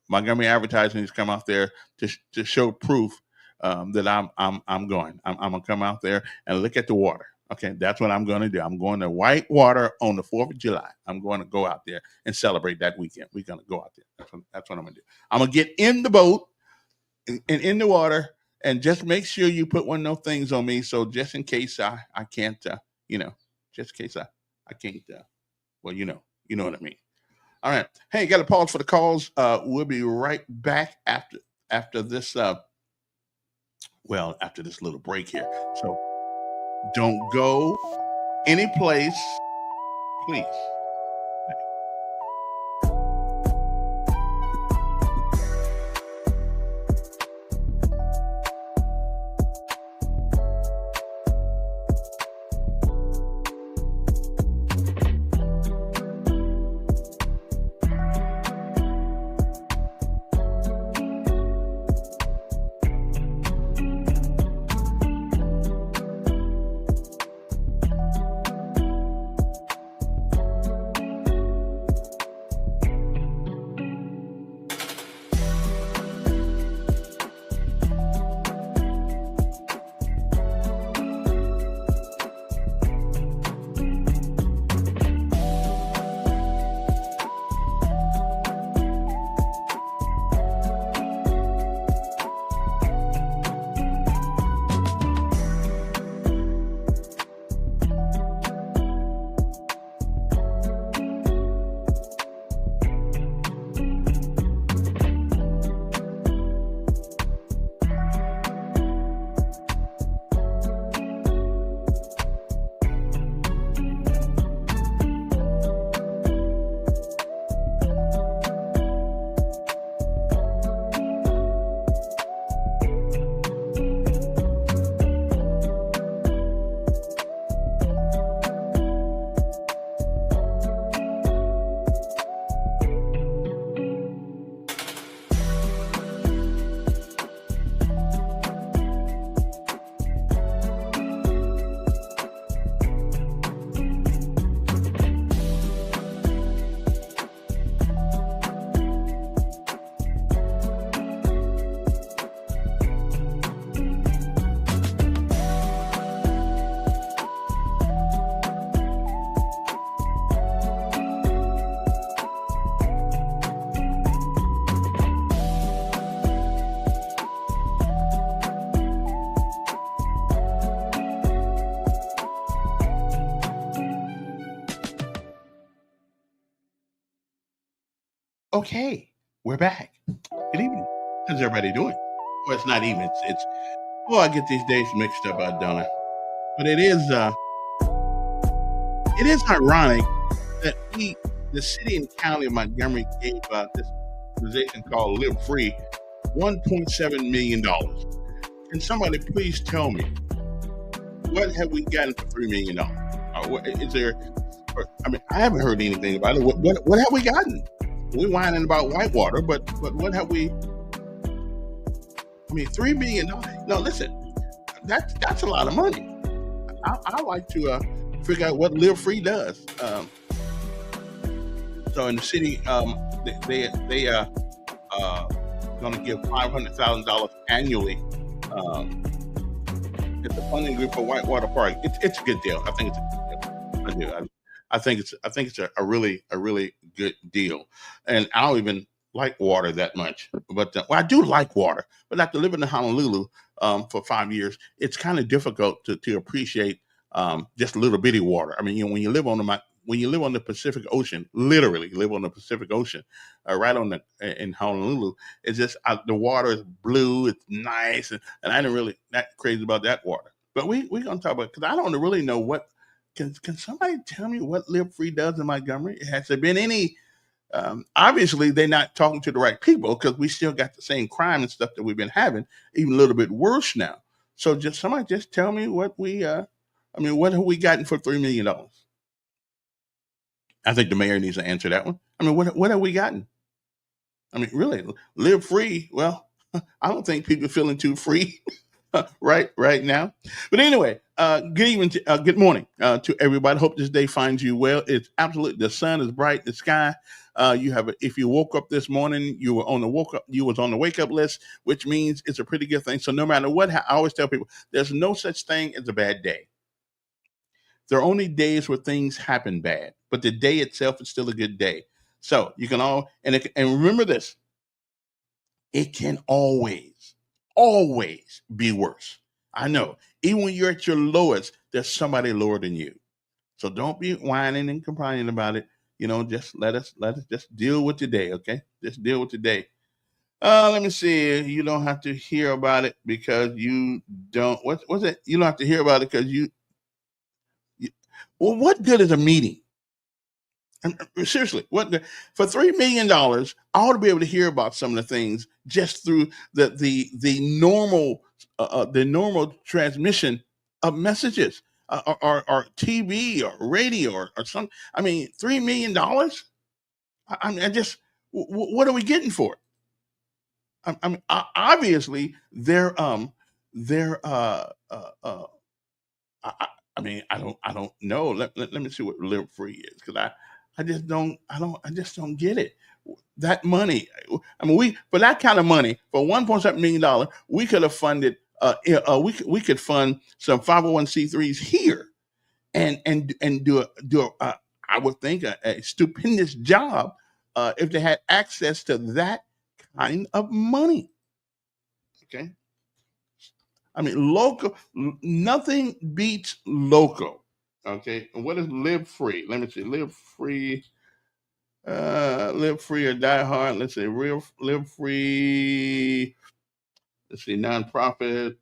Montgomery Advertising needs to come out there to show proof that I'm going. I'm gonna come out there and look at the water. Okay, that's what I'm gonna do. I'm going to whitewater on the 4th of July. I'm going to go out there and celebrate that weekend. We're gonna go out there. That's what I'm gonna do. I'm gonna get in the boat and in the water, and just make sure you put one of those things on me. So just in case I can't, just in case I can't, well, you know what I mean. All right. Hey, got to pause for the calls. We'll be right back after this, after this little break here. So don't go any place, please. Okay, we're back. Good evening. How's everybody doing? Well, it's not even. It's oh, I get these days mixed up, don't I? But it is ironic that the city and county of Montgomery, gave this organization called Live Free $1.7 million. Can somebody please tell me what have we gotten for $3 million? Is there? I mean, I haven't heard anything about it. What have we gotten? We're whining about Whitewater, but what have we? I mean, $3 million. No, listen, that's a lot of money. I like to figure out what Live Free does. So in the city, they going to give $500,000 annually. It's a funding group for Whitewater Park. It's a good deal. I think it's a good deal. I do. I think it's a really good deal. And I don't even like water that much. But well, I do like water. But after living in Honolulu for 5 years, it's kind of difficult to appreciate just little bitty water. I mean, when you live on the Pacific Ocean, literally live on the Pacific Ocean, right on in Honolulu, it's just the water is blue, it's nice, and I didn't really that crazy about that water. But we're gonna talk about because I don't really know what. Can somebody tell me what Live Free does in Montgomery? Has there been any? Obviously, they're not talking to the right people because we still got the same crime and stuff that we've been having, even a little bit worse now. So somebody just tell me what we. I mean, what have we gotten for $3 million? I think the mayor needs to answer that one. I mean, what have we gotten? I mean, really, Live Free. Well, I don't think people are feeling too free right now. But anyway, good evening, good morning to everybody. Hope this day finds you well. It's absolutely the sun is bright, the sky. If you woke up this morning, you was on the wake up list, which means it's a pretty good thing. So no matter what, I always tell people, there's no such thing as a bad day. There are only days where things happen bad, but the day itself is still a good day. So you can and remember this: it can always be worse. I know. Even when you're at your lowest, there's somebody lower than you. So don't be whining and complaining about it. Just let us just deal with today, okay? Just deal with today. Let me see. You don't have to hear about it because you don't. What's it? You don't have to hear about it because well, what good is a meeting? Seriously, for $3 million, I ought to be able to hear about some of the things just through the normal transmission of messages, or TV or radio or some. I mean, $3 million. I mean, what are we getting for it? I mean, obviously they're I, I mean, I don't know. Let me see what Live Free is because I just don't get it. That money, I mean, for that kind of money, for $1.7 million, we could have funded. We could fund some 501c3s here, and do I would think a stupendous job if they had access to that kind of money. Okay. I mean, local, nothing beats local. Okay. And what is Live Free? Let me see. Live Free or Die Hard. Let's see. Live Free. Let's see. Nonprofit.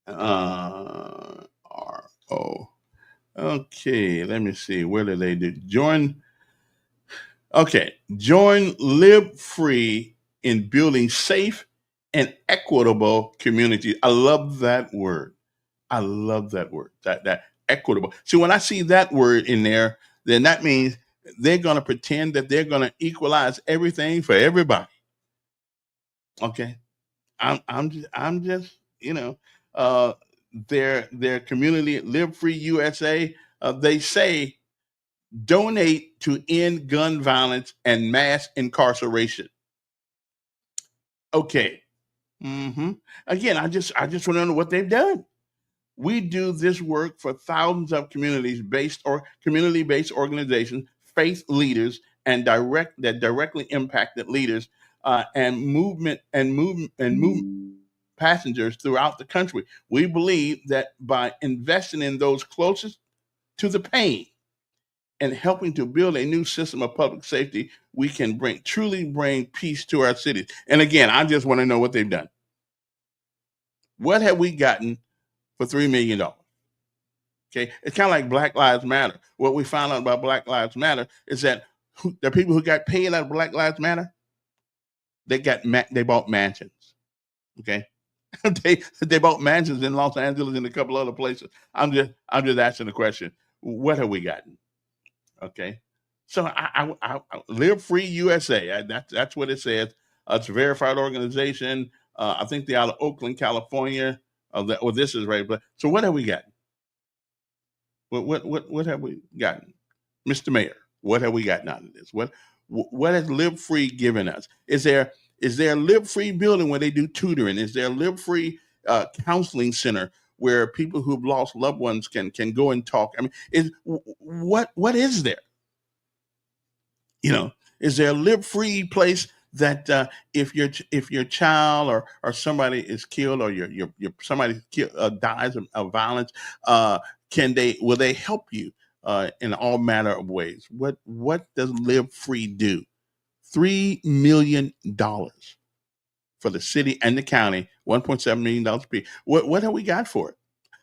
RO. Okay. Let me see. Where do they do? Join Live Free in building safe and equitable communities. I love that word. That equitable. See, when I see that word in there, then that means they're going to pretend that they're going to equalize everything for everybody. Okay, I'm just their community Live Free USA. They say donate to end gun violence and mass incarceration. Okay. Again, I just want to know what they've done. We do this work for thousands of community-based organizations, faith leaders, and directly impacted leaders and movement passengers throughout the country. We believe that by investing in those closest to the pain and helping to build a new system of public safety, we can truly bring peace to our cities. And again, I just want to know what they've done. What have we gotten for $3 million? Okay, it's kind of like Black Lives Matter. What we found out about Black Lives Matter is that the people who got paid out of Black Lives Matter, they bought mansions. Okay, they bought mansions in Los Angeles and a couple other places. I'm just asking the question: what have we gotten? Okay, so I Live Free USA. That's what it says. It's a verified organization. I think they're out of Oakland, California. This is right. So what have we gotten? What have we gotten, Mr. Mayor? What have we gotten out of this? What has Live Free given us? Is there a Live Free building where they do tutoring? Is there a Live Free counseling center where people who've lost loved ones can go and talk? I mean, what is there? Is there a Live Free place that if your child or somebody is killed or your somebody dies of violence, will they help you in all manner of ways? What does Live Free do? $3 million for the city and the county, $1.7 million per. What have we got for it?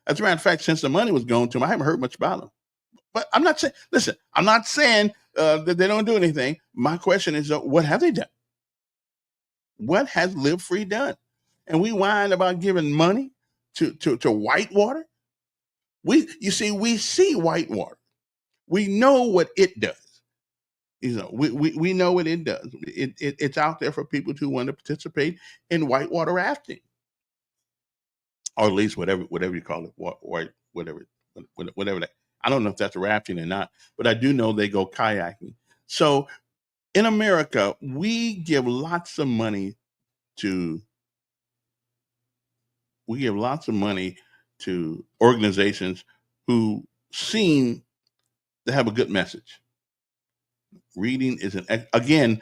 As a matter of fact, since the money was going to them, I haven't heard much about them. But I'm not saying, listen, I'm not saying that they don't do anything. My question is, what have they done? What has Live Free done? And we whine about giving money to Whitewater. We see Whitewater. We know what it does. We know what it does. It's out there for people who want to participate in whitewater rafting, or at least whatever you call it, whatever that. I don't know if that's rafting or not, but I do know they go kayaking. So in America, we give lots of money to organizations who seem to have a good message. Reading is again.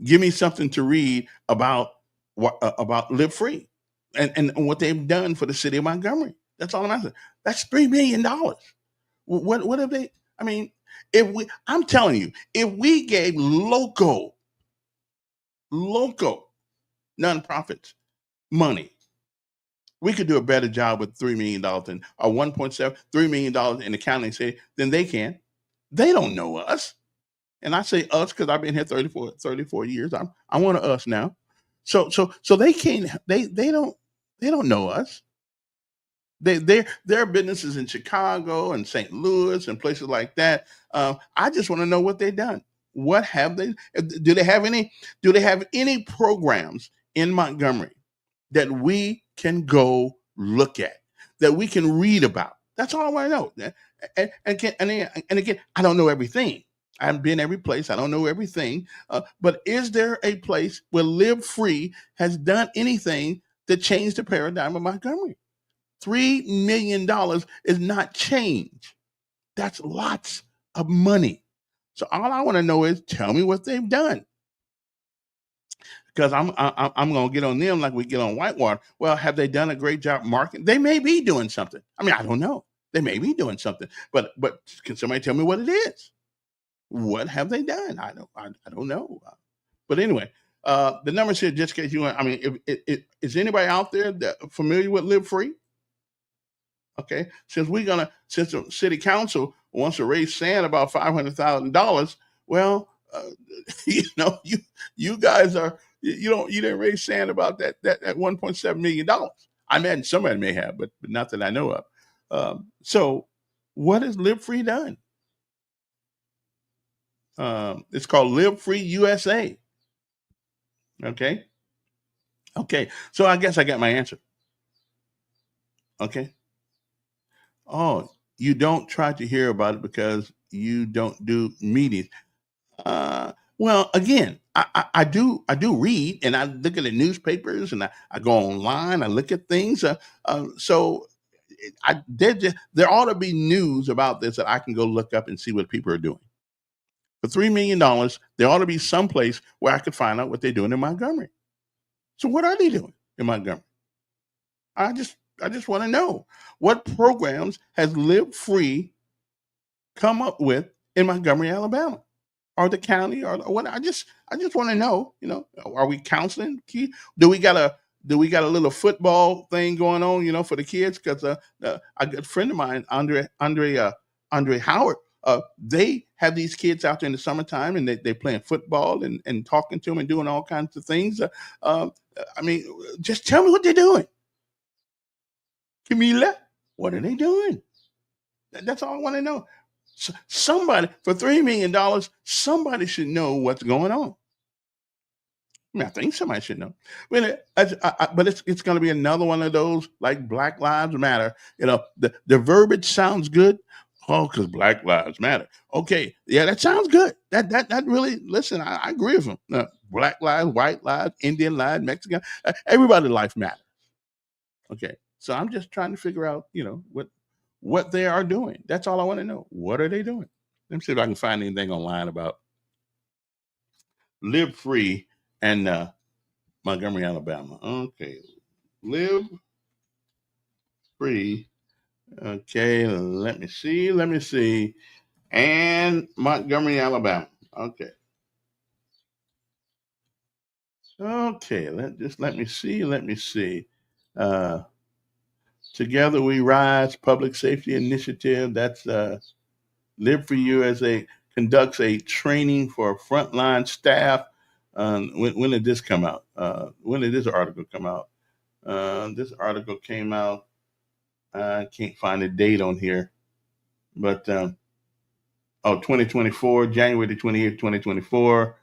Give me something to read about Live Free and what they've done for the city of Montgomery. That's all I'm asking. That's $3 million. What have they? I mean, I'm telling you, if we gave local nonprofits money, we could do a better job with $3 million than or $1.7, $3 million in the county city than they can. They don't know us. And I say us because I've been here 34 years. I'm one of us now. So they can't. They don't know us. Their businesses in Chicago and St. Louis and places like that. I just want to know what they've done. What have they? Do they have any programs in Montgomery that we can go look at, that we can read about? That's all I want to know. And again, I don't know everything. I haven't been every place. I don't know everything. But is there a place where Live Free has done anything to change the paradigm of Montgomery? $3 million is not change. That's lots of money. So all I want to know is tell me what they've done. Because I'm going to get on them like we get on Whitewater. Well, have they done a great job marketing? They may be doing something. I mean, I don't know. They may be doing something. But can somebody tell me what it is? What have they done? I don't know. But anyway, the numbers here, just in case you want. I mean, is anybody out there that familiar with Live Free? Okay, since the city council wants to raise sand about $500,000, well, you guys are you didn't raise sand about that $1.7 million. I imagine somebody may have, but not that I know of. So, what has Live Free done? It's called Live Free USA. Okay. So I guess I got my answer. Okay. Oh, you don't try to hear about it because you don't do meetings. Well, again, I do read and I look at the newspapers and I go online. I look at things. So there ought to be news about this that I can go look up and see what people are doing. For $3 million, there ought to be some place where I could find out what they're doing in Montgomery. So what are they doing in Montgomery? I just want to know what programs has Live Free come up with in Montgomery, Alabama, or the county, or what? I just want to know. Are we counseling? Do we got a do we got a little football thing going on? For the kids, because a good friend of mine, Andre Howard. They have these kids out there in the summertime, and they playing football and talking to them and doing all kinds of things. Uh, I mean, just tell me what they're doing, Camila. What are they doing? That's all I want to know. Somebody for $3 million, somebody should know what's going on. I mean, I think somebody should know. But it's going to be another one of those like Black Lives Matter. The verbiage sounds good. Oh, because Black Lives Matter. Okay, yeah, that sounds good. That really. Listen, I agree with them. Black lives, white lives, Indian lives, Mexican. Everybody's life matters. Okay, so I'm just trying to figure out, what they are doing. That's all I want to know. What are they doing? Let me see if I can find anything online about Live Free and Montgomery, Alabama. Okay, Live Free. Okay, let me see. Let me see. And Montgomery, Alabama. Okay. Okay, let me see. Let me see. Uh, Together We Rise Public Safety Initiative. That's Live for You as a conducts a training for frontline staff. When did this come out? When did this article come out? This article came out. I can't find a date on here, but 2024, January the 28th, 2024.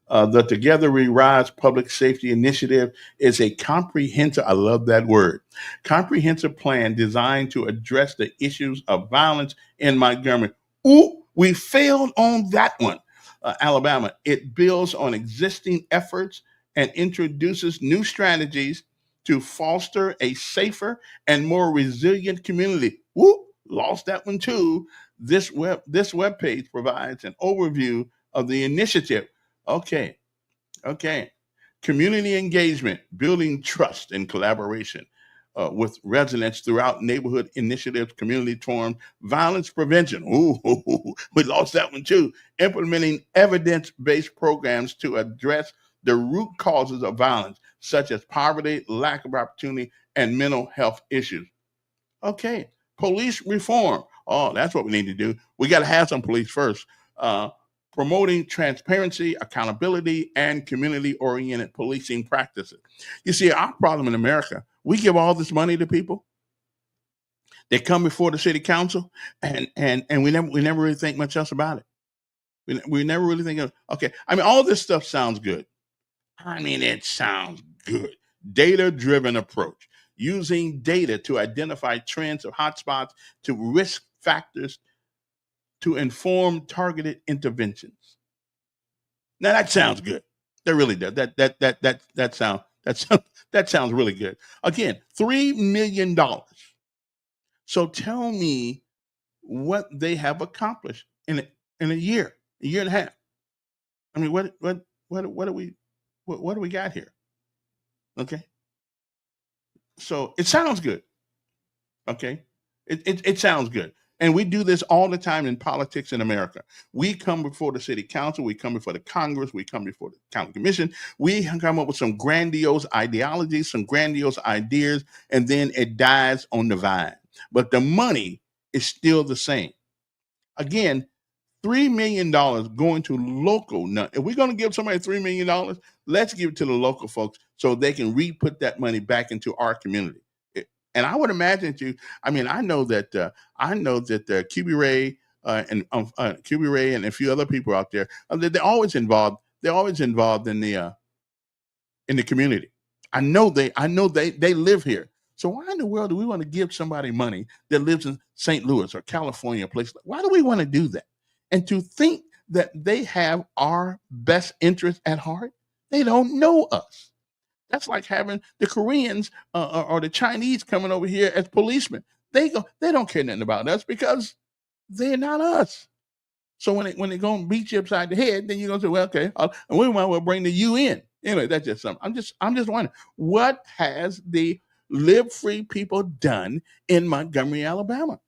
The Together We Rise Public Safety Initiative is a comprehensive, I love that word, comprehensive plan designed to address the issues of violence in Montgomery. Ooh, we failed on that one, Alabama. It builds on existing efforts and introduces new strategies to foster a safer and more resilient community. Ooh, lost that one too. This web page provides an overview of the initiative. Okay, okay. Community engagement, building trust and collaboration with residents throughout neighborhood initiatives, community forums, violence prevention. Ooh, we lost that one too. Implementing evidence based programs to address the root causes of violence, such as poverty, lack of opportunity, and mental health issues. Okay. Police reform. Oh, that's what we need to do. We got to have some police first. Uh, Promoting transparency, accountability, and community oriented policing practices. You see, our problem in America, we give all this money to people. They come before the city council, and we never really think much else about it. We never really think of, okay. I mean, all this stuff sounds good. I mean, it sounds good. Data driven approach, using data to identify trends of hotspots to risk factors to inform targeted interventions. Now that sounds good. That really does. That sounds really good. Again, $3 million. So tell me what they have accomplished in a year and a half. I mean, what do we got here? Okay, so it sounds good. Okay, it sounds good. And we do this all the time in politics in America. We come before the city council, we come before the Congress, we come before the county commission. We come up with some grandiose ideologies, some grandiose ideas, and then it dies on the vine. But the money is still the same. Again, $3 million going to local. Now, if we're going to give somebody $3 million, let's give it to the local folks so they can re-put that money back into our community. And I would imagine too. I mean, I know that QB Ray and QB Ray and a few other people out there, they're always involved. They're always involved in the community. I know they live here. So why in the world do we want to give somebody money that lives in St. Louis or California, a place like? Why do we want to do that? And to think that they have our best interest at heart, they don't know us. That's like having the Koreans or the Chinese coming over here as policemen. They don't care nothing about us because they're not us. So when they go and beat you upside the head, then you're gonna say, well, okay, and we might well bring the UN. Anyway, that's just something. I'm just wondering, what has the Live Free people done in Montgomery, Alabama?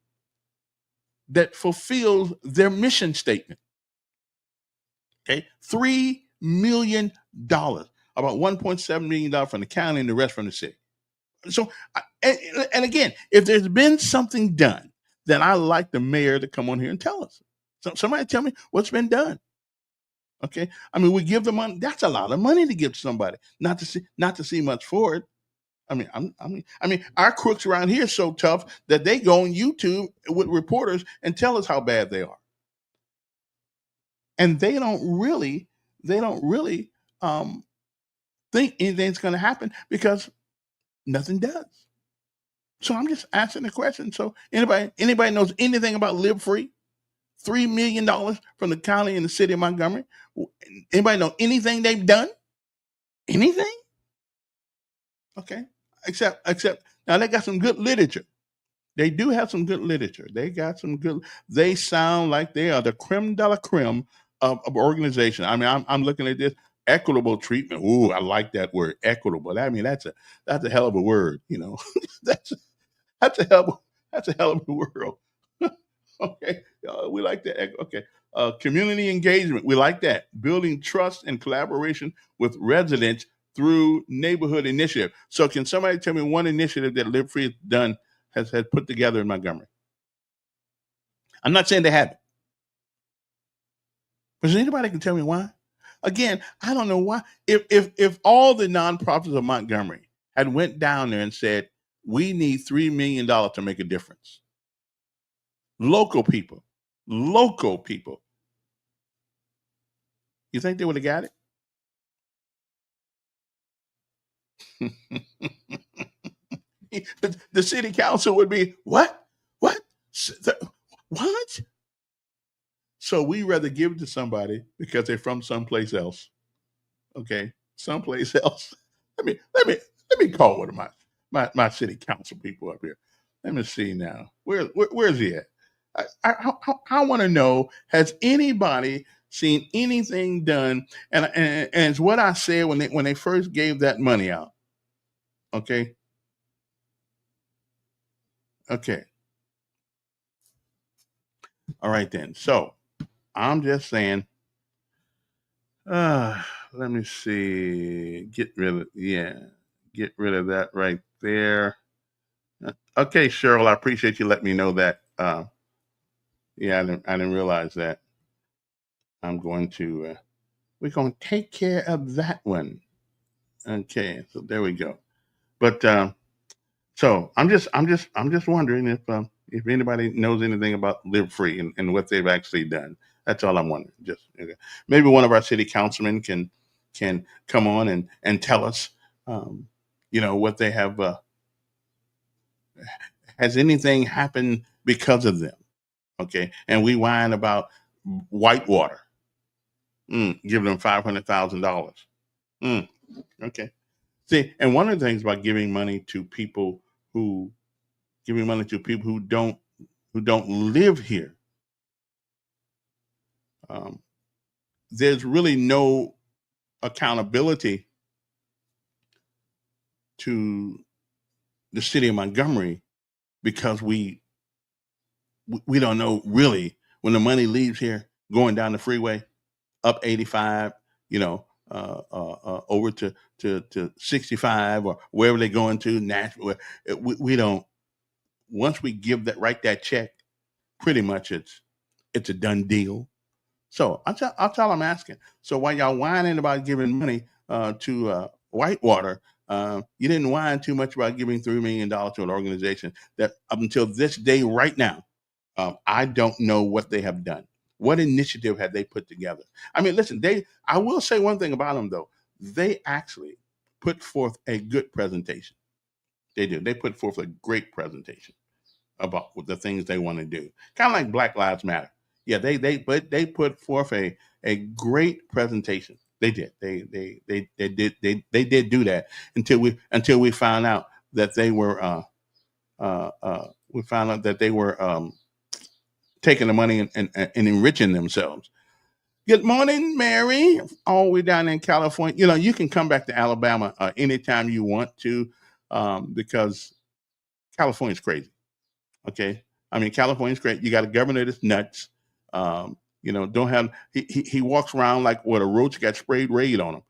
that fulfills their mission statement. Okay, $3 million, about $1.7 million from the county and the rest from the city. So, and again, if there's been something done, then I like the mayor to come on here and tell us. So somebody tell me what's been done. Okay, I mean, we give the money. That's a lot of money to give to somebody, not to see much for it. I mean, our crooks around here are so tough that they go on YouTube with reporters and tell us how bad they are, and they don't really um, think anything's going to happen because nothing does. So I'm just asking the question. So anybody knows anything about Live Free? $3 million from the county and the city of Montgomery. Anybody know anything they've done? Anything? Okay. Except now they got some good literature. They do have some good literature. They got some good. They sound like they are the creme de la creme of organization. I mean, I'm looking at this equitable treatment. Ooh, I like that word, equitable. I mean, that's a hell of a word. That's that's a hell of, that's a hell of a word. Okay, we like that. Okay, community engagement. We like that. Building trust and collaboration with residents through neighborhood initiative. So, can somebody tell me one initiative that Live Free has done has put together in Montgomery? I'm not saying they haven't, but is anybody can tell me why? Again, I don't know why. If all the nonprofits of Montgomery had went down there and said we need $3 million to make a difference, local people, local people, you think they would have got it? The city council would be what? What? What? So we rather give it to somebody because they're from someplace else. Okay, someplace else. Let me call one of my city council people up here. Let me see now. Where's he at? I want to know, has anybody seen anything done? And it's what I said when they first gave that money out. Okay. Okay. All right then. So I'm just saying. Uh, Let me see. Get rid of that right there. Okay, Cheryl, I appreciate you letting me know that. Yeah, I didn't realize that. I'm going to we're going to take care of that one. Okay, so there we go. But so I'm just wondering if anybody knows anything about Live Free and what they've actually done. That's all I'm wondering. Just okay. Maybe one of our city councilmen can come on and tell us, what they have. Has anything happened because of them? Okay, and we whine about Whitewater, giving them $500,000. Mm, okay. See, and one of the things about who giving money to people who don't live here, um, there's really no accountability to the city of Montgomery because we don't know really when the money leaves here going down the freeway up 85, over to 65 or wherever they're going to Nashville. We don't. Once we write that check, pretty much it's a done deal. So I'll tell I'm asking. So while y'all whining about giving money to Whitewater, you didn't whine too much about giving $3 million to an organization that up until this day right now, I don't know what they have done. What initiative have they put together? I mean, listen, I will say one thing about them though. They actually put forth a good presentation. They do. They put forth a great presentation about the things they want to do. Kind of like Black Lives Matter. Yeah, they put forth a great presentation. They did. They did do that until we found out that they were taking the money and enriching themselves. Good morning, Mary. All the way down in California. You can come back to Alabama anytime you want to, because California's crazy. Okay. I mean, California's great. You got a governor that's nuts. Don't have he walks around like what a roach got sprayed raid on him,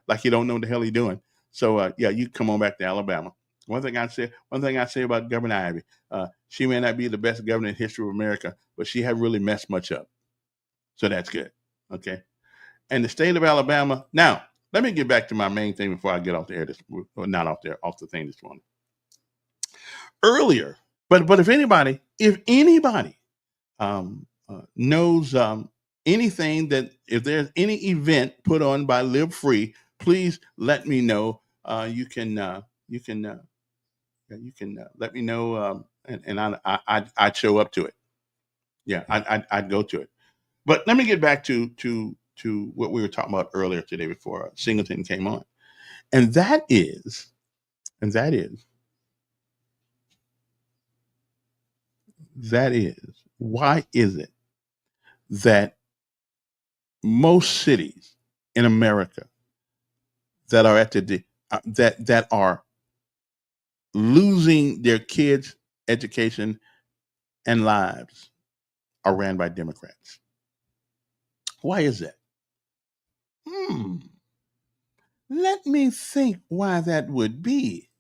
like he don't know what the hell he's doing. So yeah, you come on back to Alabama. One thing I say about Governor Ivy, she may not be the best governor in the history of America, but she hasn't really messed much up. So that's good. Okay. And the state of Alabama. Now, let me get back to my main thing before I get off the air not off there, off the thing this morning. Earlier, but if anybody knows anything, that if there's any event put on by Live Free, please let me know. You can let me know, and I'd show up to it. Yeah, I'd go to it. But let me get back to what we were talking about earlier today before Singleton came on, and that is why is it that most cities in America that are that are losing their kids' education and lives are ran by Democrats? Why is that? Let me think why that would be.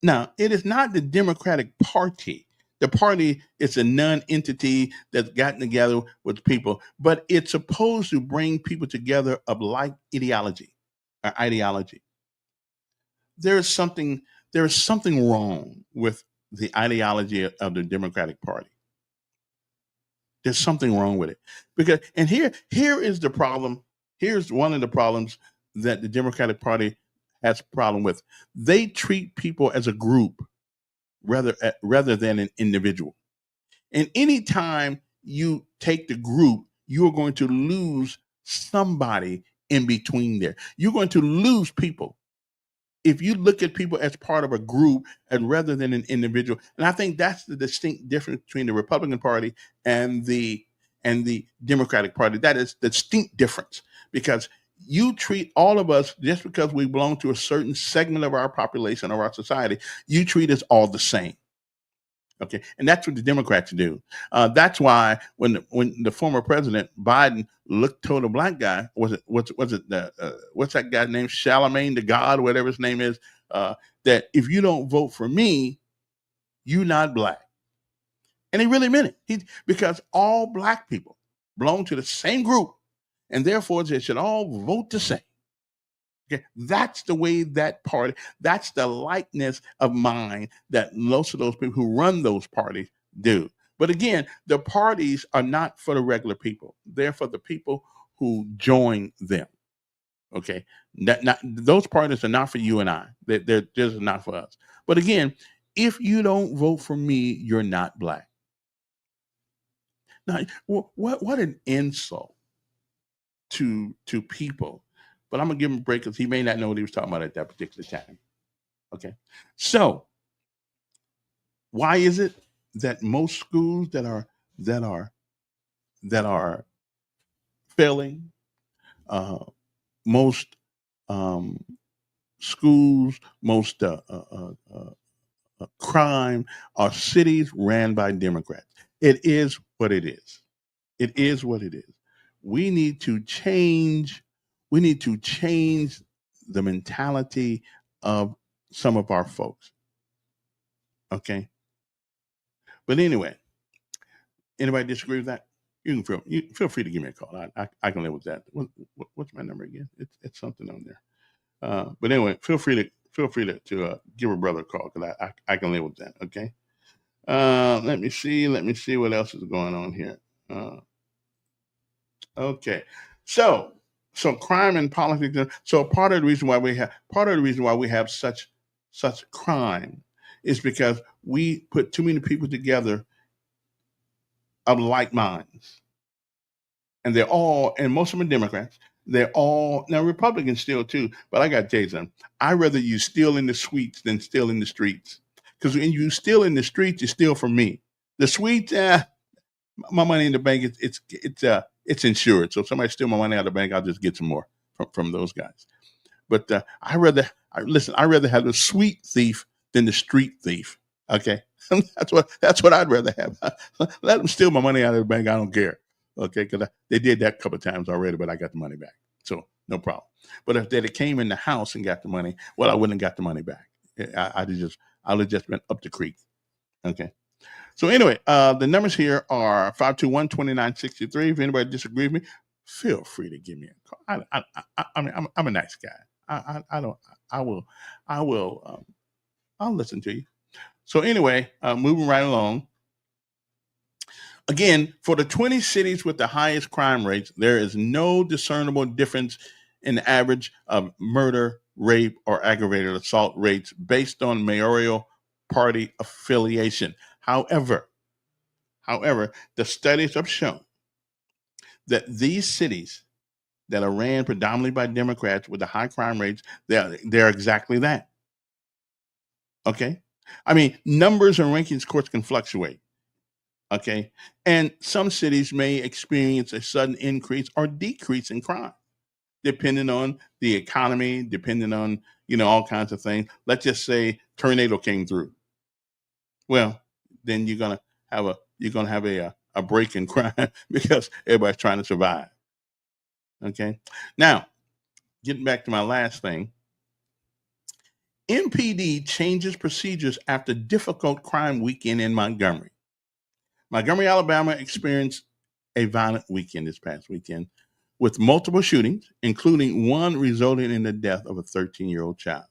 Now, it is not the Democratic Party. The party is a non-entity that's gotten together with people, but it's supposed to bring people together of like ideology or ideology. There is something wrong with the ideology of the Democratic Party. There's something wrong with it. And here is the problem. Here's one of the problems that the Democratic Party has a problem with. They treat people as a group rather than an individual. And anytime you take the group, you're going to lose somebody in between there. You're going to lose people if you look at people as part of a group and rather than an individual. And I think that's the distinct difference between the Republican Party and the Democratic Party. That is the distinct difference, because you treat all of us, just because we belong to a certain segment of our population or our society, you treat us all the same. Okay, and that's what the Democrats do. That's why when the former president Biden told a black guy, what's that guy's name, Charlemagne the God, whatever his name is, that if you don't vote for me, you're not black. And he really meant it. Because all black people belong to the same group, and therefore they should all vote the same. Okay, that's the way that party, that's the likeness of mind that most of those people who run those parties do. But again, the parties are not for the regular people. They're for the people who join them. Okay, those parties are not for you and I. They're just not for us. But again, if you don't vote for me, you're not black. Now, what an insult to people. But I'm gonna give him a break because he may not know what he was talking about at that particular time. Okay, so why is it that most schools that are failing, most schools, most crime are cities ran by Democrats? It is what it is. It is what it is. We need to change. We need to change the mentality of some of our folks. Okay. But anyway, anybody disagree with that? You feel free to give me a call. I can live with that. What's my number again? It's something on there. But anyway, feel free to give a brother a call, because I can live with that. Okay. Let me see what else is going on here. Okay. So crime and politics. So part of the reason why we have such crime is because we put too many people together of like minds, and most of them are Democrats. They're all now Republicans still too. But I got to tell you something. I'd rather you steal in the suites than steal in the streets, because when you steal in the streets, you steal from me. The suites, my money in the bank, it's insured. So if somebody steal my money out of the bank, I'll just get some more from those guys. But I'd rather have the sweet thief than the street thief. Okay. That's what I'd rather have. Let them steal my money out of the bank. I don't care. Okay, because they did that a couple of times already, but I got the money back, so no problem. But if they had came in the house and got the money, well, I wouldn't have got the money back. I'd have just been up the creek. Okay. So anyway, the numbers here are 521-2963. If anybody disagrees with me, feel free to give me a call. I mean, I'm a nice guy. I don't. I will. I will. I'll listen to you. So anyway, moving right along. Again, for the 20 cities with the highest crime rates, there is no discernible difference in the average of murder, rape, or aggravated assault rates based on mayoral party affiliation. However, the studies have shown that these cities that are ran predominantly by Democrats with the high crime rates, they're exactly that. Okay? I mean, numbers and rankings, of course, can fluctuate. Okay? And some cities may experience a sudden increase or decrease in crime, depending on the economy, depending on, all kinds of things. Let's just say tornado came through. Well, then you're gonna have a break in crime because everybody's trying to survive. Okay. Now, getting back to my last thing, MPD changes procedures after difficult crime weekend in Montgomery. Montgomery, Alabama experienced a violent weekend this past weekend with multiple shootings, including one resulting in the death of a 13-year-old child.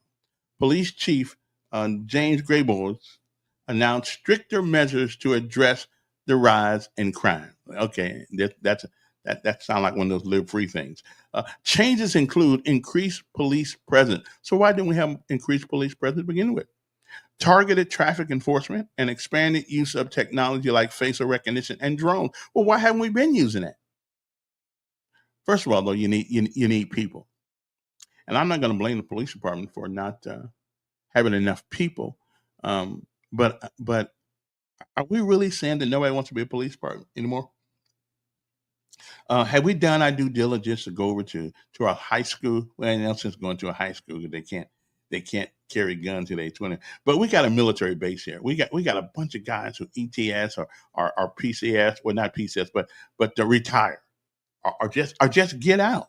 Police Chief James Graybold announced stricter measures to address the rise in crime. Okay, that sounds like one of those live free things. Changes include increased police presence. So why didn't we have increased police presence to begin with? Targeted traffic enforcement and expanded use of technology like facial recognition and drones. Well, why haven't we been using that? First of all, though, you need people, and I'm not going to blame the police department for not having enough people. But are we really saying that nobody wants to be a police department anymore? Have we done our due diligence to go over to our high school? Well, now since going to a high school, they can't carry guns at age 20. But we got a military base here. We got a bunch of guys who ETS or PCS, well not PCS, but to retire or just get out.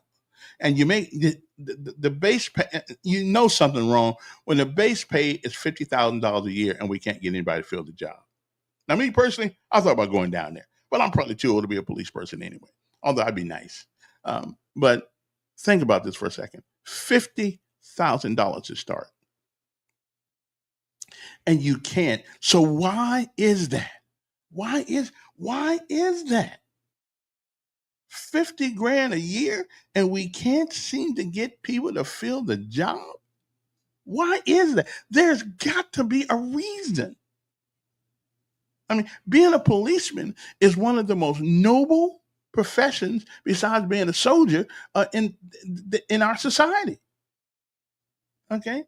And you make the base pay, something wrong when the base pay is $50,000 a year and we can't get anybody to fill the job. Now, me personally, I thought about going down there, but I'm probably too old to be a police person anyway, although I'd be nice. But think about this for a second. $50,000 to start. And you can't. So why is that? Why is that? 50 grand a year and we can't seem to get people to fill the job? Why is that? There's got to be a reason. I mean, being a policeman is one of the most noble professions besides being a soldier in our society. Okay?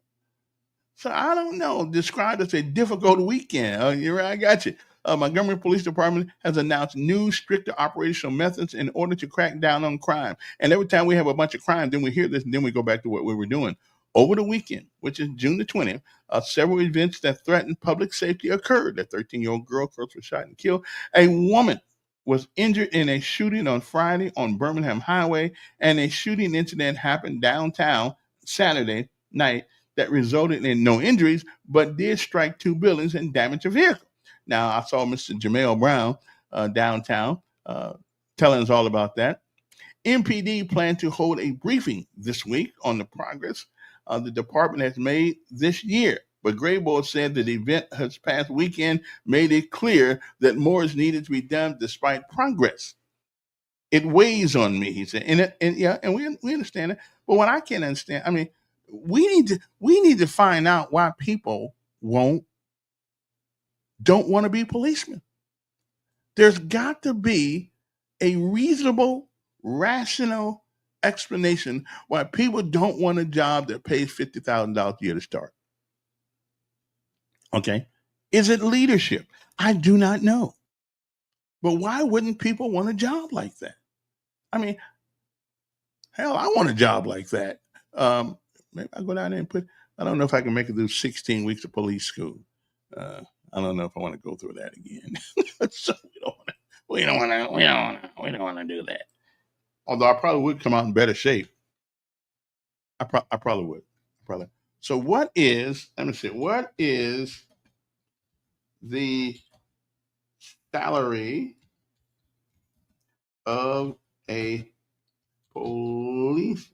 So I don't know. Described as a difficult weekend. Oh, you're right. I got you. Montgomery Police Department has announced new, stricter operational methods in order to crack down on crime. And every time we have a bunch of crime, then we hear this, and then we go back to what we were doing. Over the weekend, which is June the 20th, several events that threatened public safety occurred. A 13-year-old girl, of course, was shot and killed. A woman was injured in a shooting on Friday on Birmingham Highway, and a shooting incident happened downtown Saturday night that resulted in no injuries, but did strike two buildings and damage a vehicle. Now, I saw Mr. Jamel Brown downtown telling us all about that. MPD planned to hold a briefing this week on the progress the department has made this year. But Graybold said that the event this past weekend made it clear that more is needed to be done despite progress. It weighs on me, he said. And we understand it. But what I can't understand, I mean, we need to find out why people don't want to be policemen. There's got to be a reasonable, rational explanation why people don't want a job that pays $50,000 a year to start. Okay. Is it leadership? I do not know. But why wouldn't people want a job like that? I mean, hell, I want a job like that. Maybe I'll go down there and I don't know if I can make it through 16 weeks of police school. I don't know if I want to go through that again. So we don't want to do that. Although I probably would come out in better shape. I probably would. Probably. So what is? Let me see. What is the salary of a policeman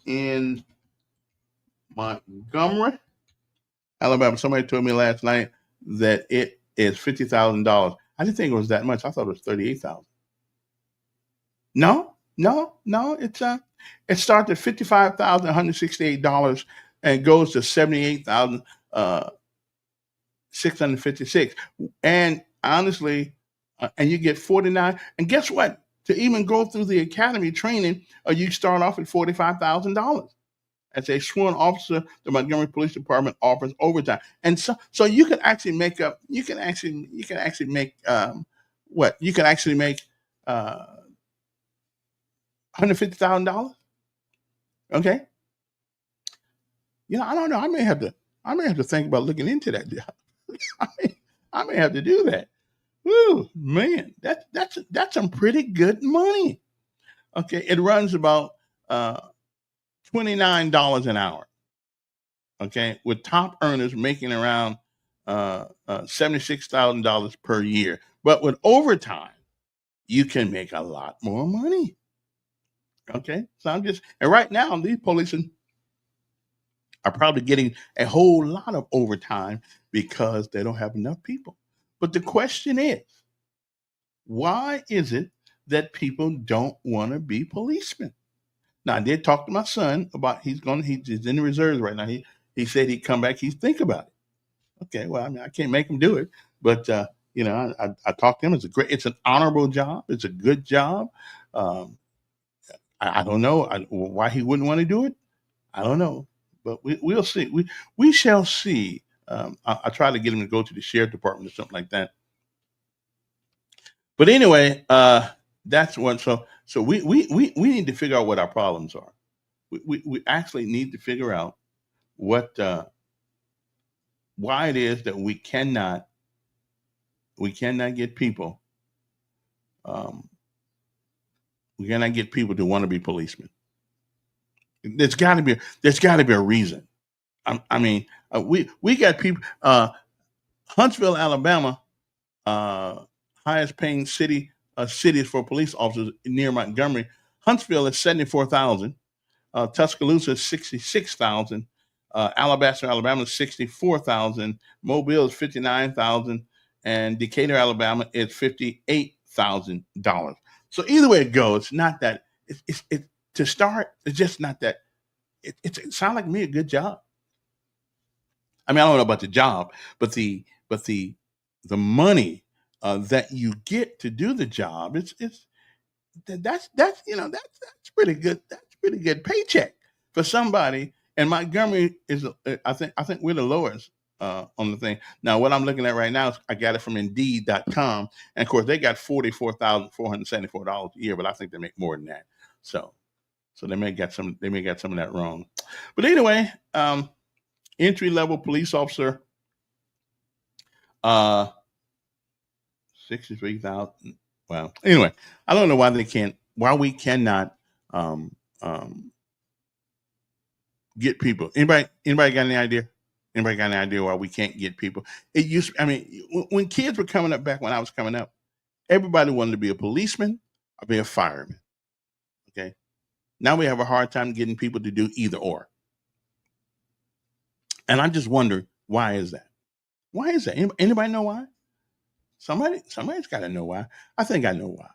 in Montgomery, Alabama? Somebody told me last night that it is $50,000. I didn't think it was that much. I thought it was 38,000. No, no, no. It starts at $55,168 and goes to 78,000. 656. And honestly, and you get 49. And guess what? To even go through the academy training, you start off at $45,000. As a sworn officer, the Montgomery Police Department offers overtime, and so you can actually make up. You can actually make what? You can actually make $150,000. Okay. I don't know. I may have to think about looking into that job. I may have to do that. Woo, man, that's some pretty good money. Okay, it runs about $29 an hour. Okay, with top earners making around $76,000 per year. But with overtime, you can make a lot more money. Okay, so and right now these policemen are probably getting a whole lot of overtime because they don't have enough people. But the question is, why is it that people don't want to be policemen? Now, I did talk to my son about he's in the reserves right now. He said he'd come back, he'd think about it. Okay, well, I mean, I can't make him do it, but I talked to him. It's an honorable job. It's a good job. I don't know why he wouldn't want to do it. I don't know. But we'll see. We shall see. I try to get him to go to the sheriff department or something like that. But anyway, that's one. So we need to figure out what our problems are. We actually need to figure out what why it is that we cannot get people. We cannot get people to want to be policemen. There's got to be a reason. We got people. Huntsville, Alabama, highest paying cities for police officers near Montgomery. Huntsville is 74,000. Tuscaloosa is 66,000. Alabaster, Alabama is 64,000. Mobile is 59,000, and Decatur, Alabama is $58,000. So either way it goes, it's not that. It's to start. It's just not that. It sounds like me a good job. I mean, I don't know about the job, but the money that you get to do the job, that's pretty good. That's pretty good paycheck for somebody. And Montgomery is, I think we're the lowest on the thing. Now, what I'm looking at right now is I got it from Indeed.com, and of course they got $44,474 a year, but I think they make more than that. So they may get some of that wrong. But anyway, entry level police officer, 63,000. Wow. Anyway, I don't know why we cannot get people. Anybody got any idea? Anybody got any idea why we can't get people? When kids were coming up, back when I was coming up, everybody wanted to be a policeman or be a fireman. Okay. Now we have a hard time getting people to do either or. And I just wonder, why is that? Why is that? Anybody know why? Somebody's got to know why. I think I know why.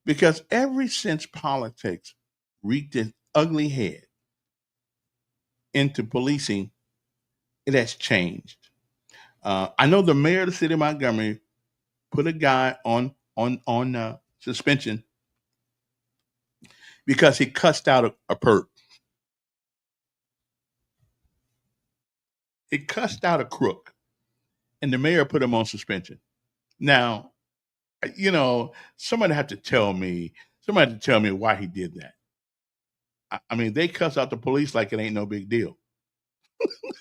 Because ever since politics reached its ugly head into policing, it has changed. I know the mayor of the city of Montgomery put a guy on suspension because he cussed out a perp. He cussed out a crook, and the mayor put him on suspension. Now, somebody had to tell me why he did that. I mean, they cuss out the police like it ain't no big deal.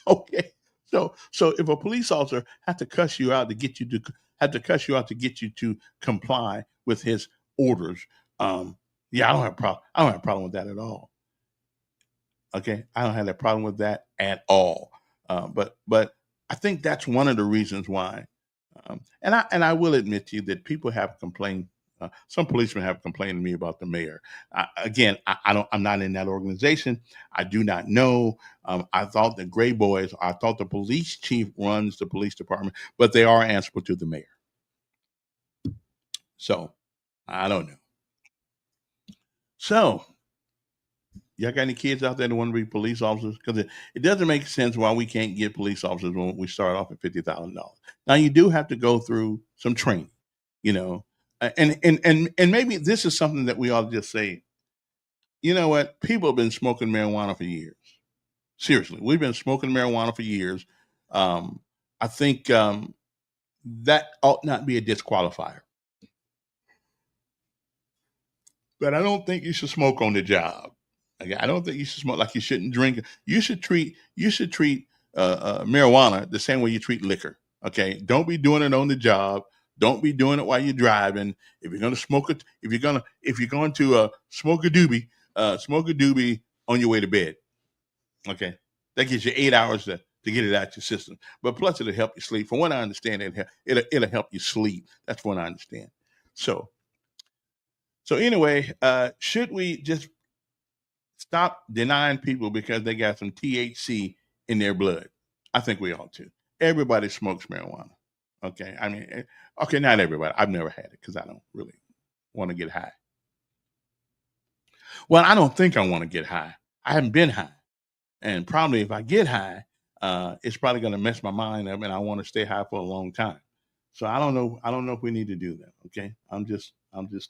Okay. So if a police officer had to cuss you out to get you to comply with his orders, yeah, I don't have a problem. I don't have a problem with that at all. Okay, I don't have a problem with that at all. But I think that's one of the reasons why. And I will admit to you that people have complained. Some policemen have complained to me about the mayor. Again, I don't. I'm not in that organization. I do not know. I thought the Gray Boys. I thought the police chief runs the police department, but they are answerable to the mayor. So I don't know. So y'all got any kids out there that want to be police officers? Because it doesn't make sense why we can't get police officers when we start off at $50,000. Now you do have to go through some training, you know, and maybe this is something that we ought to just say. You know what? People have been smoking marijuana for years. Seriously, we've been smoking marijuana for years. I think that ought not be a disqualifier. But I don't think you should smoke on the job. Okay, I don't think you should smoke like you shouldn't drink. You should treat marijuana the same way you treat liquor. Okay, don't be doing it on the job. Don't be doing it while you're driving. If you're gonna smoke it, if you're going to smoke a doobie on your way to bed. Okay, that gives you 8 hours to get it out your system. But plus, it'll help you sleep. From what I understand, it'll help you sleep. That's what I understand. So anyway, should we just stop denying people because they got some THC in their blood? I think we ought to. Everybody smokes marijuana. Okay. I mean, okay, not everybody. I've never had it because I don't really want to get high. Well, I don't think I want to get high. I haven't been high. And probably if I get high, it's probably going to mess my mind up and I want to stay high for a long time. So I don't know. I don't know if we need to do that. Okay. I'm just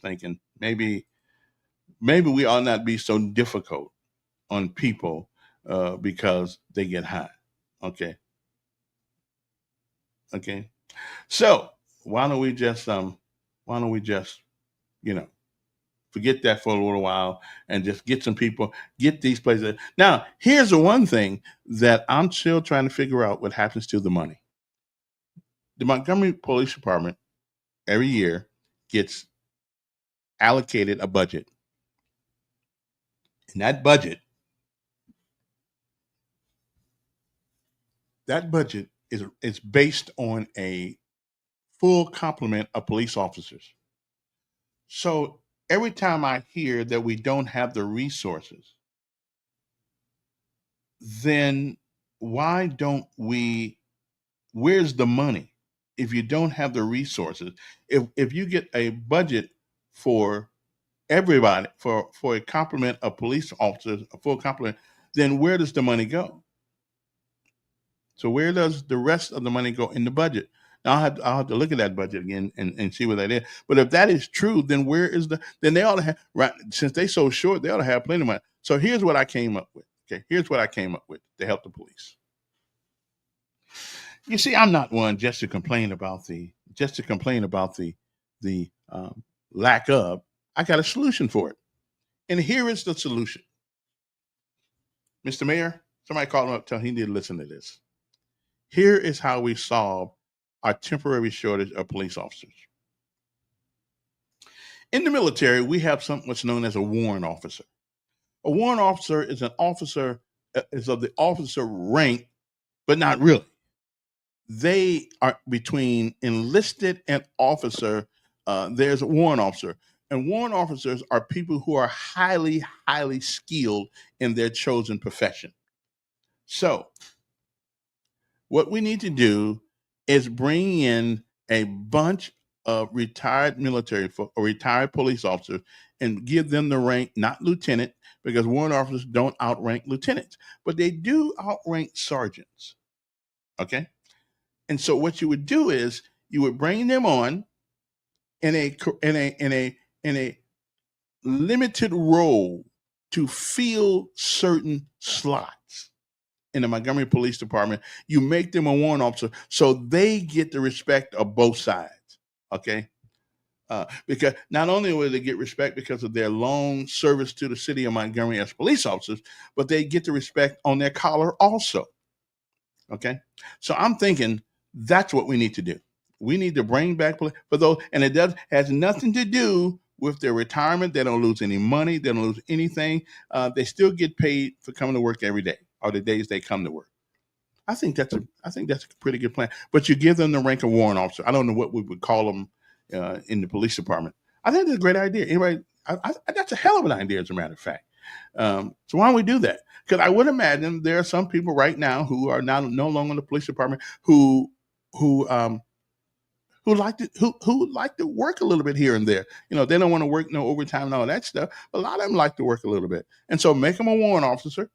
thinking maybe we ought not be so difficult on people because they get high. Okay. Okay. So why don't we just forget that for a little while and just get some people, get these places. Now, here's the one thing that I'm still trying to figure out what happens to the money. The Montgomery Police Department every year gets allocated a budget. And that budget is based on a full complement of police officers. So every time I hear that we don't have the resources, then why don't we? Where's the money? If you don't have the resources, if you get a budget for everybody for a complement of police officers, a full complement, then where does the money go? So where does the rest of the money go in the budget? Now I'll have to look at that budget again and see what that is. But if that is true, then then they ought to have, right, since they so short, they ought to have plenty of money. So here's what I came up with. Okay, here's what I came up with to help the police. You see, I'm not one just to complain about the lack of. I got a solution for it. And here is the solution. Mr. Mayor, somebody called him up, tell him he need to listen to this. Here is how we solve our temporary shortage of police officers. In the military, we have something what's known as a warrant officer. A warrant officer is an officer, is of the officer rank, but not really. They are between enlisted and officer. There's a warrant officer. And warrant officers are people who are highly, highly skilled in their chosen profession. So what we need to do is bring in a bunch of retired military or retired police officers and give them the rank, not lieutenant, because warrant officers don't outrank lieutenants, but they do outrank sergeants. Okay. And so what you would do is you would bring them on in a limited role to fill certain slots in the Montgomery Police Department. You make them a warrant officer so they get the respect of both sides. Okay. Because not only will they get respect because of their long service to the city of Montgomery as police officers, but they get the respect on their collar also. Okay. So I'm thinking that's what we need to do. We need to bring back for those, and it has nothing to do with their retirement. They don't lose any money. They don't lose anything. They still get paid for coming to work every day or the days they come to work. I think that's a pretty good plan. But you give them the rank of warrant officer. I don't know what we would call them in the police department. I think that's a great idea. Anyway, that's a hell of an idea, as a matter of fact. So why don't we do that? Because I would imagine there are some people right now who are now no longer in the police department who who like to work a little bit here and there. You know, they don't want to work no overtime and all that stuff. But a lot of them like to work a little bit, and so make them a warrant officer.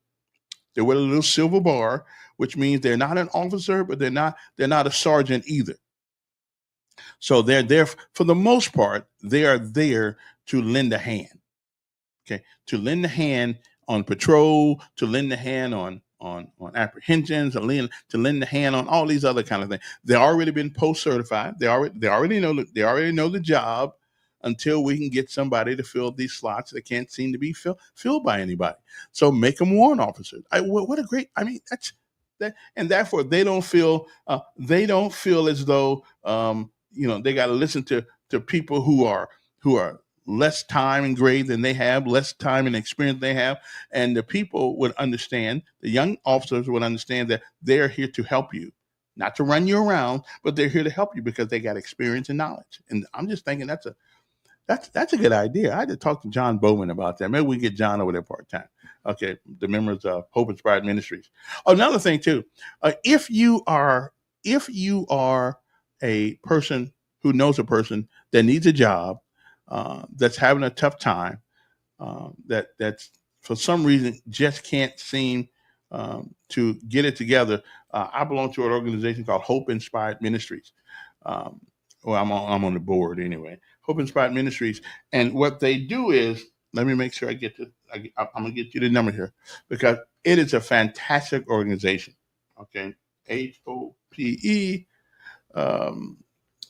They wear a little silver bar, which means they're not an officer, but they're not a sergeant either. So they're there for the most part. They are there to lend a hand. Okay, to lend a hand on patrol, to lend a hand on apprehensions, to lend a hand on all these other kind of things. They already been post certified. They already know the job. Until we can get somebody to fill these slots that can't seem to be filled by anybody. So make them warrant officers. What a great, I mean, that's that, and therefore they don't feel as though they got to listen to people who are less time and grade than they have, less time and experience they have, and the people would understand. The young officers would understand that they're here to help you. Not to run you around, but they're here to help you because they got experience and knowledge. And I'm just thinking that's a good idea. I had to talk to John Bowman about that. Maybe we can get John over there part-time. Okay, the members of Hope Inspired Ministries. Another thing too, if you are a person who knows a person that needs a job, that's having a tough time, that's for some reason just can't seem to get it together. I belong to an organization called Hope Inspired Ministries. I'm on the board anyway. Hope Inspired Ministries, and what they do is, let me make sure I'm gonna get you the number here because it is a fantastic organization. Okay, HOPE,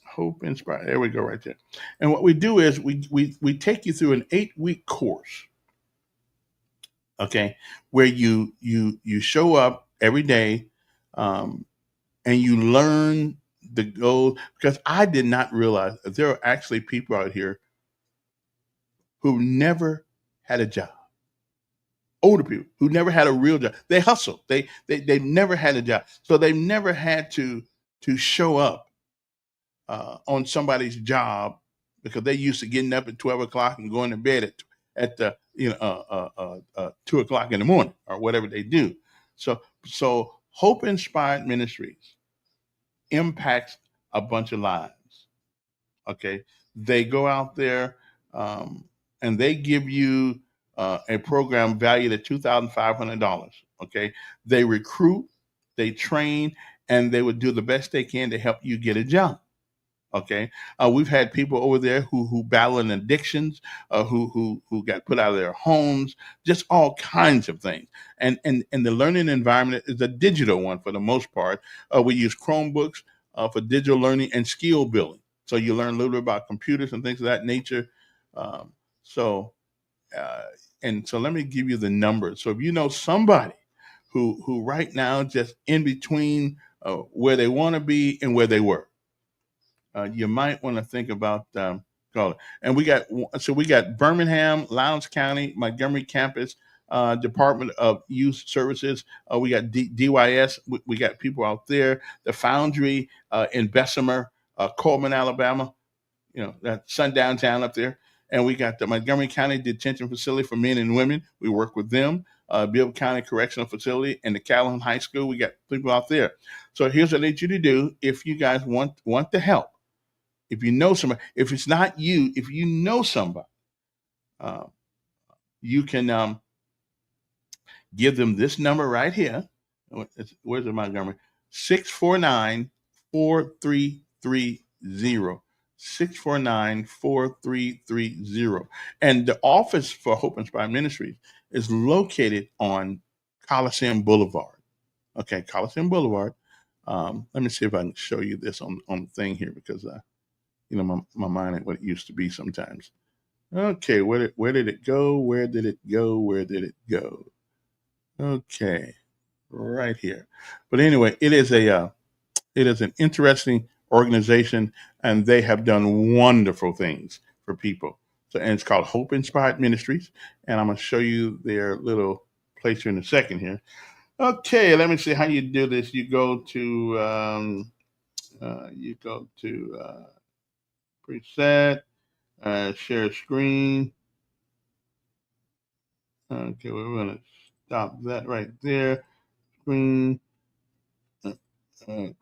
Hope Inspired. There we go, right there. And what we do is we take you through an 8-week course. Okay, where you show up every day, and you learn the goal, because I did not realize that there are actually people out here who never had a job. Older people who never had a real job. They hustle. They've never had a job, so they've never had to show up on somebody's job because they used to getting up at 12 o'clock and going to bed at 2 o'clock in the morning or whatever they do. So Hope Inspired Ministries impacts a bunch of lives. Okay, they go out there and they give you a program valued at $2,500. Okay, they recruit, they train, and they would do the best they can to help you get a job. Okay, we've had people over there who battling addictions, who got put out of their homes, just all kinds of things. And the learning environment is a digital one for the most part. We use Chromebooks for digital learning and skill building. So you learn a little bit about computers and things of that nature. So let me give you the numbers. So if you know somebody who right now just in between where they want to be and where they were, you might want to think about calling. And we got Birmingham, Lowndes County, Montgomery campus, Department of Youth Services. We got DYS. We got people out there. The Foundry in Bessemer, Coleman, Alabama. That sundown town up there. And we got the Montgomery County Detention Facility for Men and Women. We work with them. Bibb County Correctional Facility and the Calhoun High School. We got people out there. So here's what I need you to do if you guys want the help. If you know somebody, if it's not you, if you know somebody, you can give them this number right here. Where's the Montgomery? 649-4330. 649-4330. And the office for Hope Inspired Ministries is located on Coliseum Boulevard. Okay, Coliseum Boulevard. Let me see if I can show you this on the thing here because my mind ain't what it used to be sometimes. Okay, where did it go? Where did it go? Where did it go? Okay, right here. But anyway, it is an interesting organization, and they have done wonderful things for people. So, and it's called Hope Inspired Ministries, and I'm going to show you their little place here in a second here. Okay, let me see how you do this. You go to preset, share screen. Okay, we're going to stop that right there. Screen. Okay.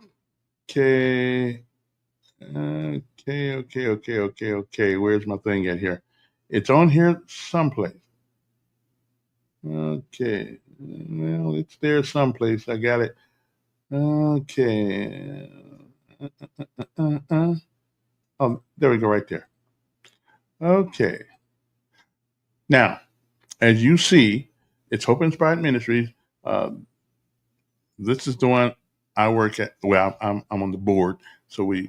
Okay. Where's my thing at here? It's on here someplace. Okay. Well, it's there someplace. I got it. Okay. Oh, there we go, right there. Okay. Now, as you see, it's Hope Inspired Ministries. Uh, this is the one I work at. Well, I'm on the board, so we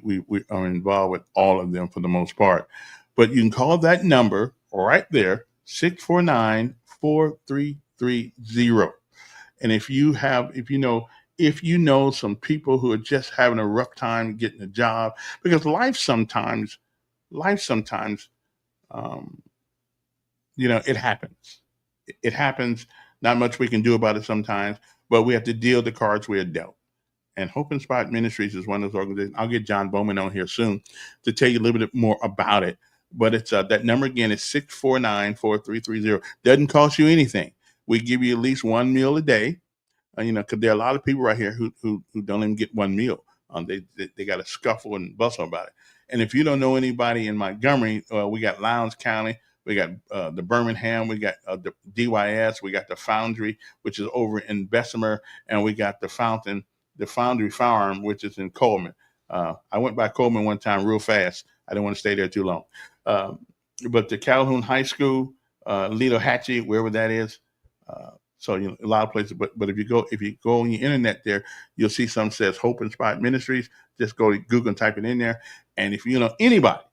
are involved with all of them for the most part. But you can call that number right there, 649-4330. And if you know some people who are just having a rough time getting a job, because life sometimes, um, it happens. It happens. Not much we can do about it sometimes, but we have to deal the cards we are dealt. And Hope Inspired Ministries is one of those organizations. I'll get John Bowman on here soon to tell you a little bit more about it. But it's that number again is 649-4330. Doesn't cost you anything. We give you at least one meal a day. Because there are a lot of people right here who don't even get one meal. They got to scuffle and bustle about it. And if you don't know anybody in Montgomery, we got Lowndes County, we got the Birmingham, we got the DYS, we got the Foundry, which is over in Bessemer, and we got the Foundry Farm, which is in Coleman. I went by Coleman one time real fast. I didn't want to stay there too long. But the Calhoun High School, Lido Hatchie, wherever that is. So a lot of places, but if you go on your internet there, you'll see something says Hope Inspired Ministries. Just go to Google and type it in there. And if you know anybody,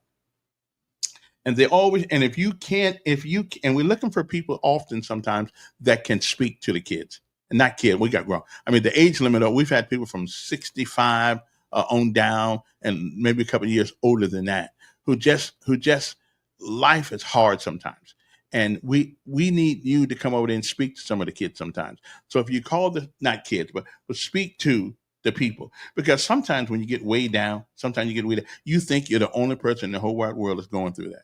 and they always, and and we're looking for people often sometimes that can speak to the kids, and not kid, we got grown. I mean, the age limit, we've had people from 65 on down, and maybe a couple of years older than that, who just life is hard sometimes. And we need you to come over there and speak to some of the kids sometimes. So if you call not kids, but speak to the people, because sometimes when you get way down, you think you're the only person in the whole wide world that's going through that,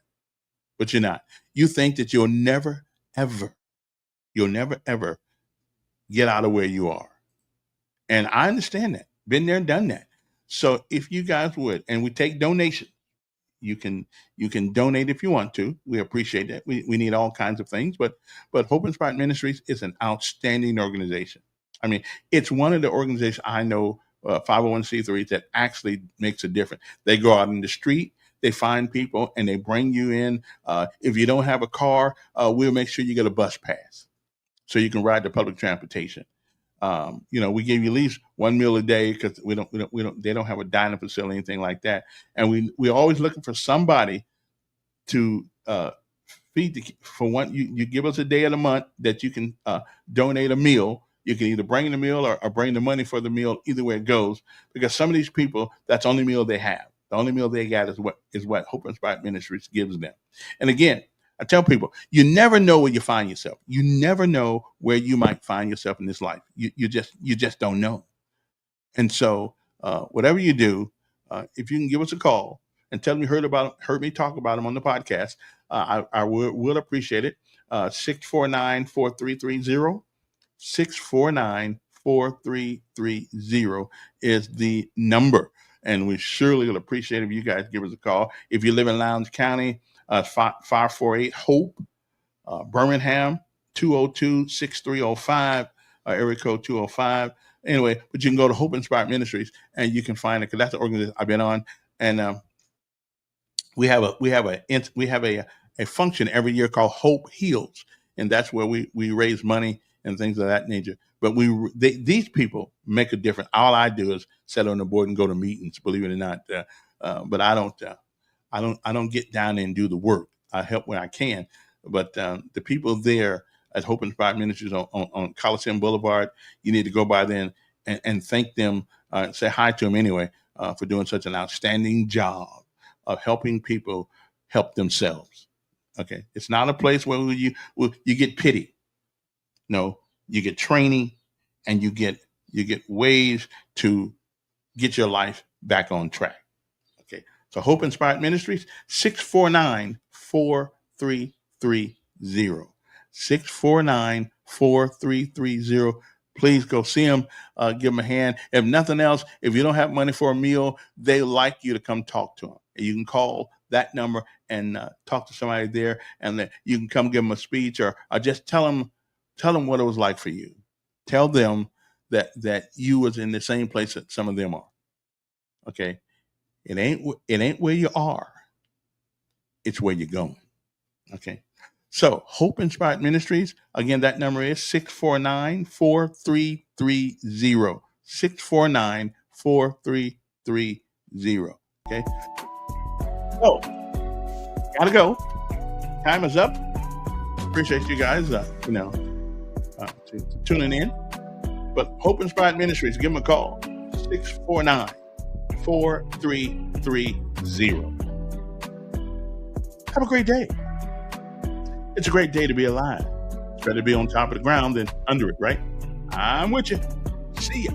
but you're not. You think that you'll never ever get out of where you are. And I understand that. Been there, done that. So if you guys would, and we take donations. You can donate if you want to. We appreciate that. We need all kinds of things, but Hope Inspired Ministries is an outstanding organization. I mean, it's one of the organizations I know, 501c3s, that actually makes a difference. They go out in the street, they find people, and they bring you in. If you don't have a car, we'll make sure you get a bus pass so you can ride the public transportation. We give you at least one meal a day, because they don't have a dining facility, anything like that. And we're always looking for somebody to feed for one. You give us a day of the month that you can donate a meal. You can either bring the meal or bring the money for the meal. Either way it goes, because some of these people, that's the only meal they have. The only meal they got is what Hope Inspired Ministries gives them. And again, I tell people, you never know where you find yourself. You never know where you might find yourself in this life. You just don't know. And so, whatever you do, if you can give us a call and tell them you heard me talk about them on the podcast, I will appreciate it. 649-4330. 649-4330 is the number. And we surely will appreciate it if you guys give us a call. If you live in Lowndes County, 548 Hope, Birmingham, 202-6305, area code 205. Anyway, but you can go to Hope Inspired Ministries and you can find it, because that's the organization I've been on. And we have a function every year called Hope Heals, and that's where we raise money and things of that nature. But these people make a difference. All I do is sit on the board and go to meetings, believe it or not. But I don't get down there and do the work. I help when I can, but the people there at Hope Inspired Ministries on Coliseum Boulevard. You need to go by there and thank them, say hi to them anyway, for doing such an outstanding job of helping people help themselves. Okay, it's not a place where you get pity. No, you get training, and you get ways to get your life back on track. Okay, so Hope Inspired Ministries, 649-4330. 649-4330. Please go see them, give them a hand. If nothing else, if you don't have money for a meal, they like you to come talk to them. You can call that number and talk to somebody there, and you can come give them a speech, or just tell them what it was like for you. Tell them that you was in the same place that some of them are. Okay, it ain't where you are, it's where you're going. Okay. So Hope Inspired Ministries, again, that number is 649-4330. 649-4330. Okay. So, gotta go. Time is up. Appreciate you guys, tuning in. But Hope Inspired Ministries, give them a call. 649-4330. Have a great day. It's a great day to be alive. It's better to be on top of the ground than under it, right? I'm with you. See ya.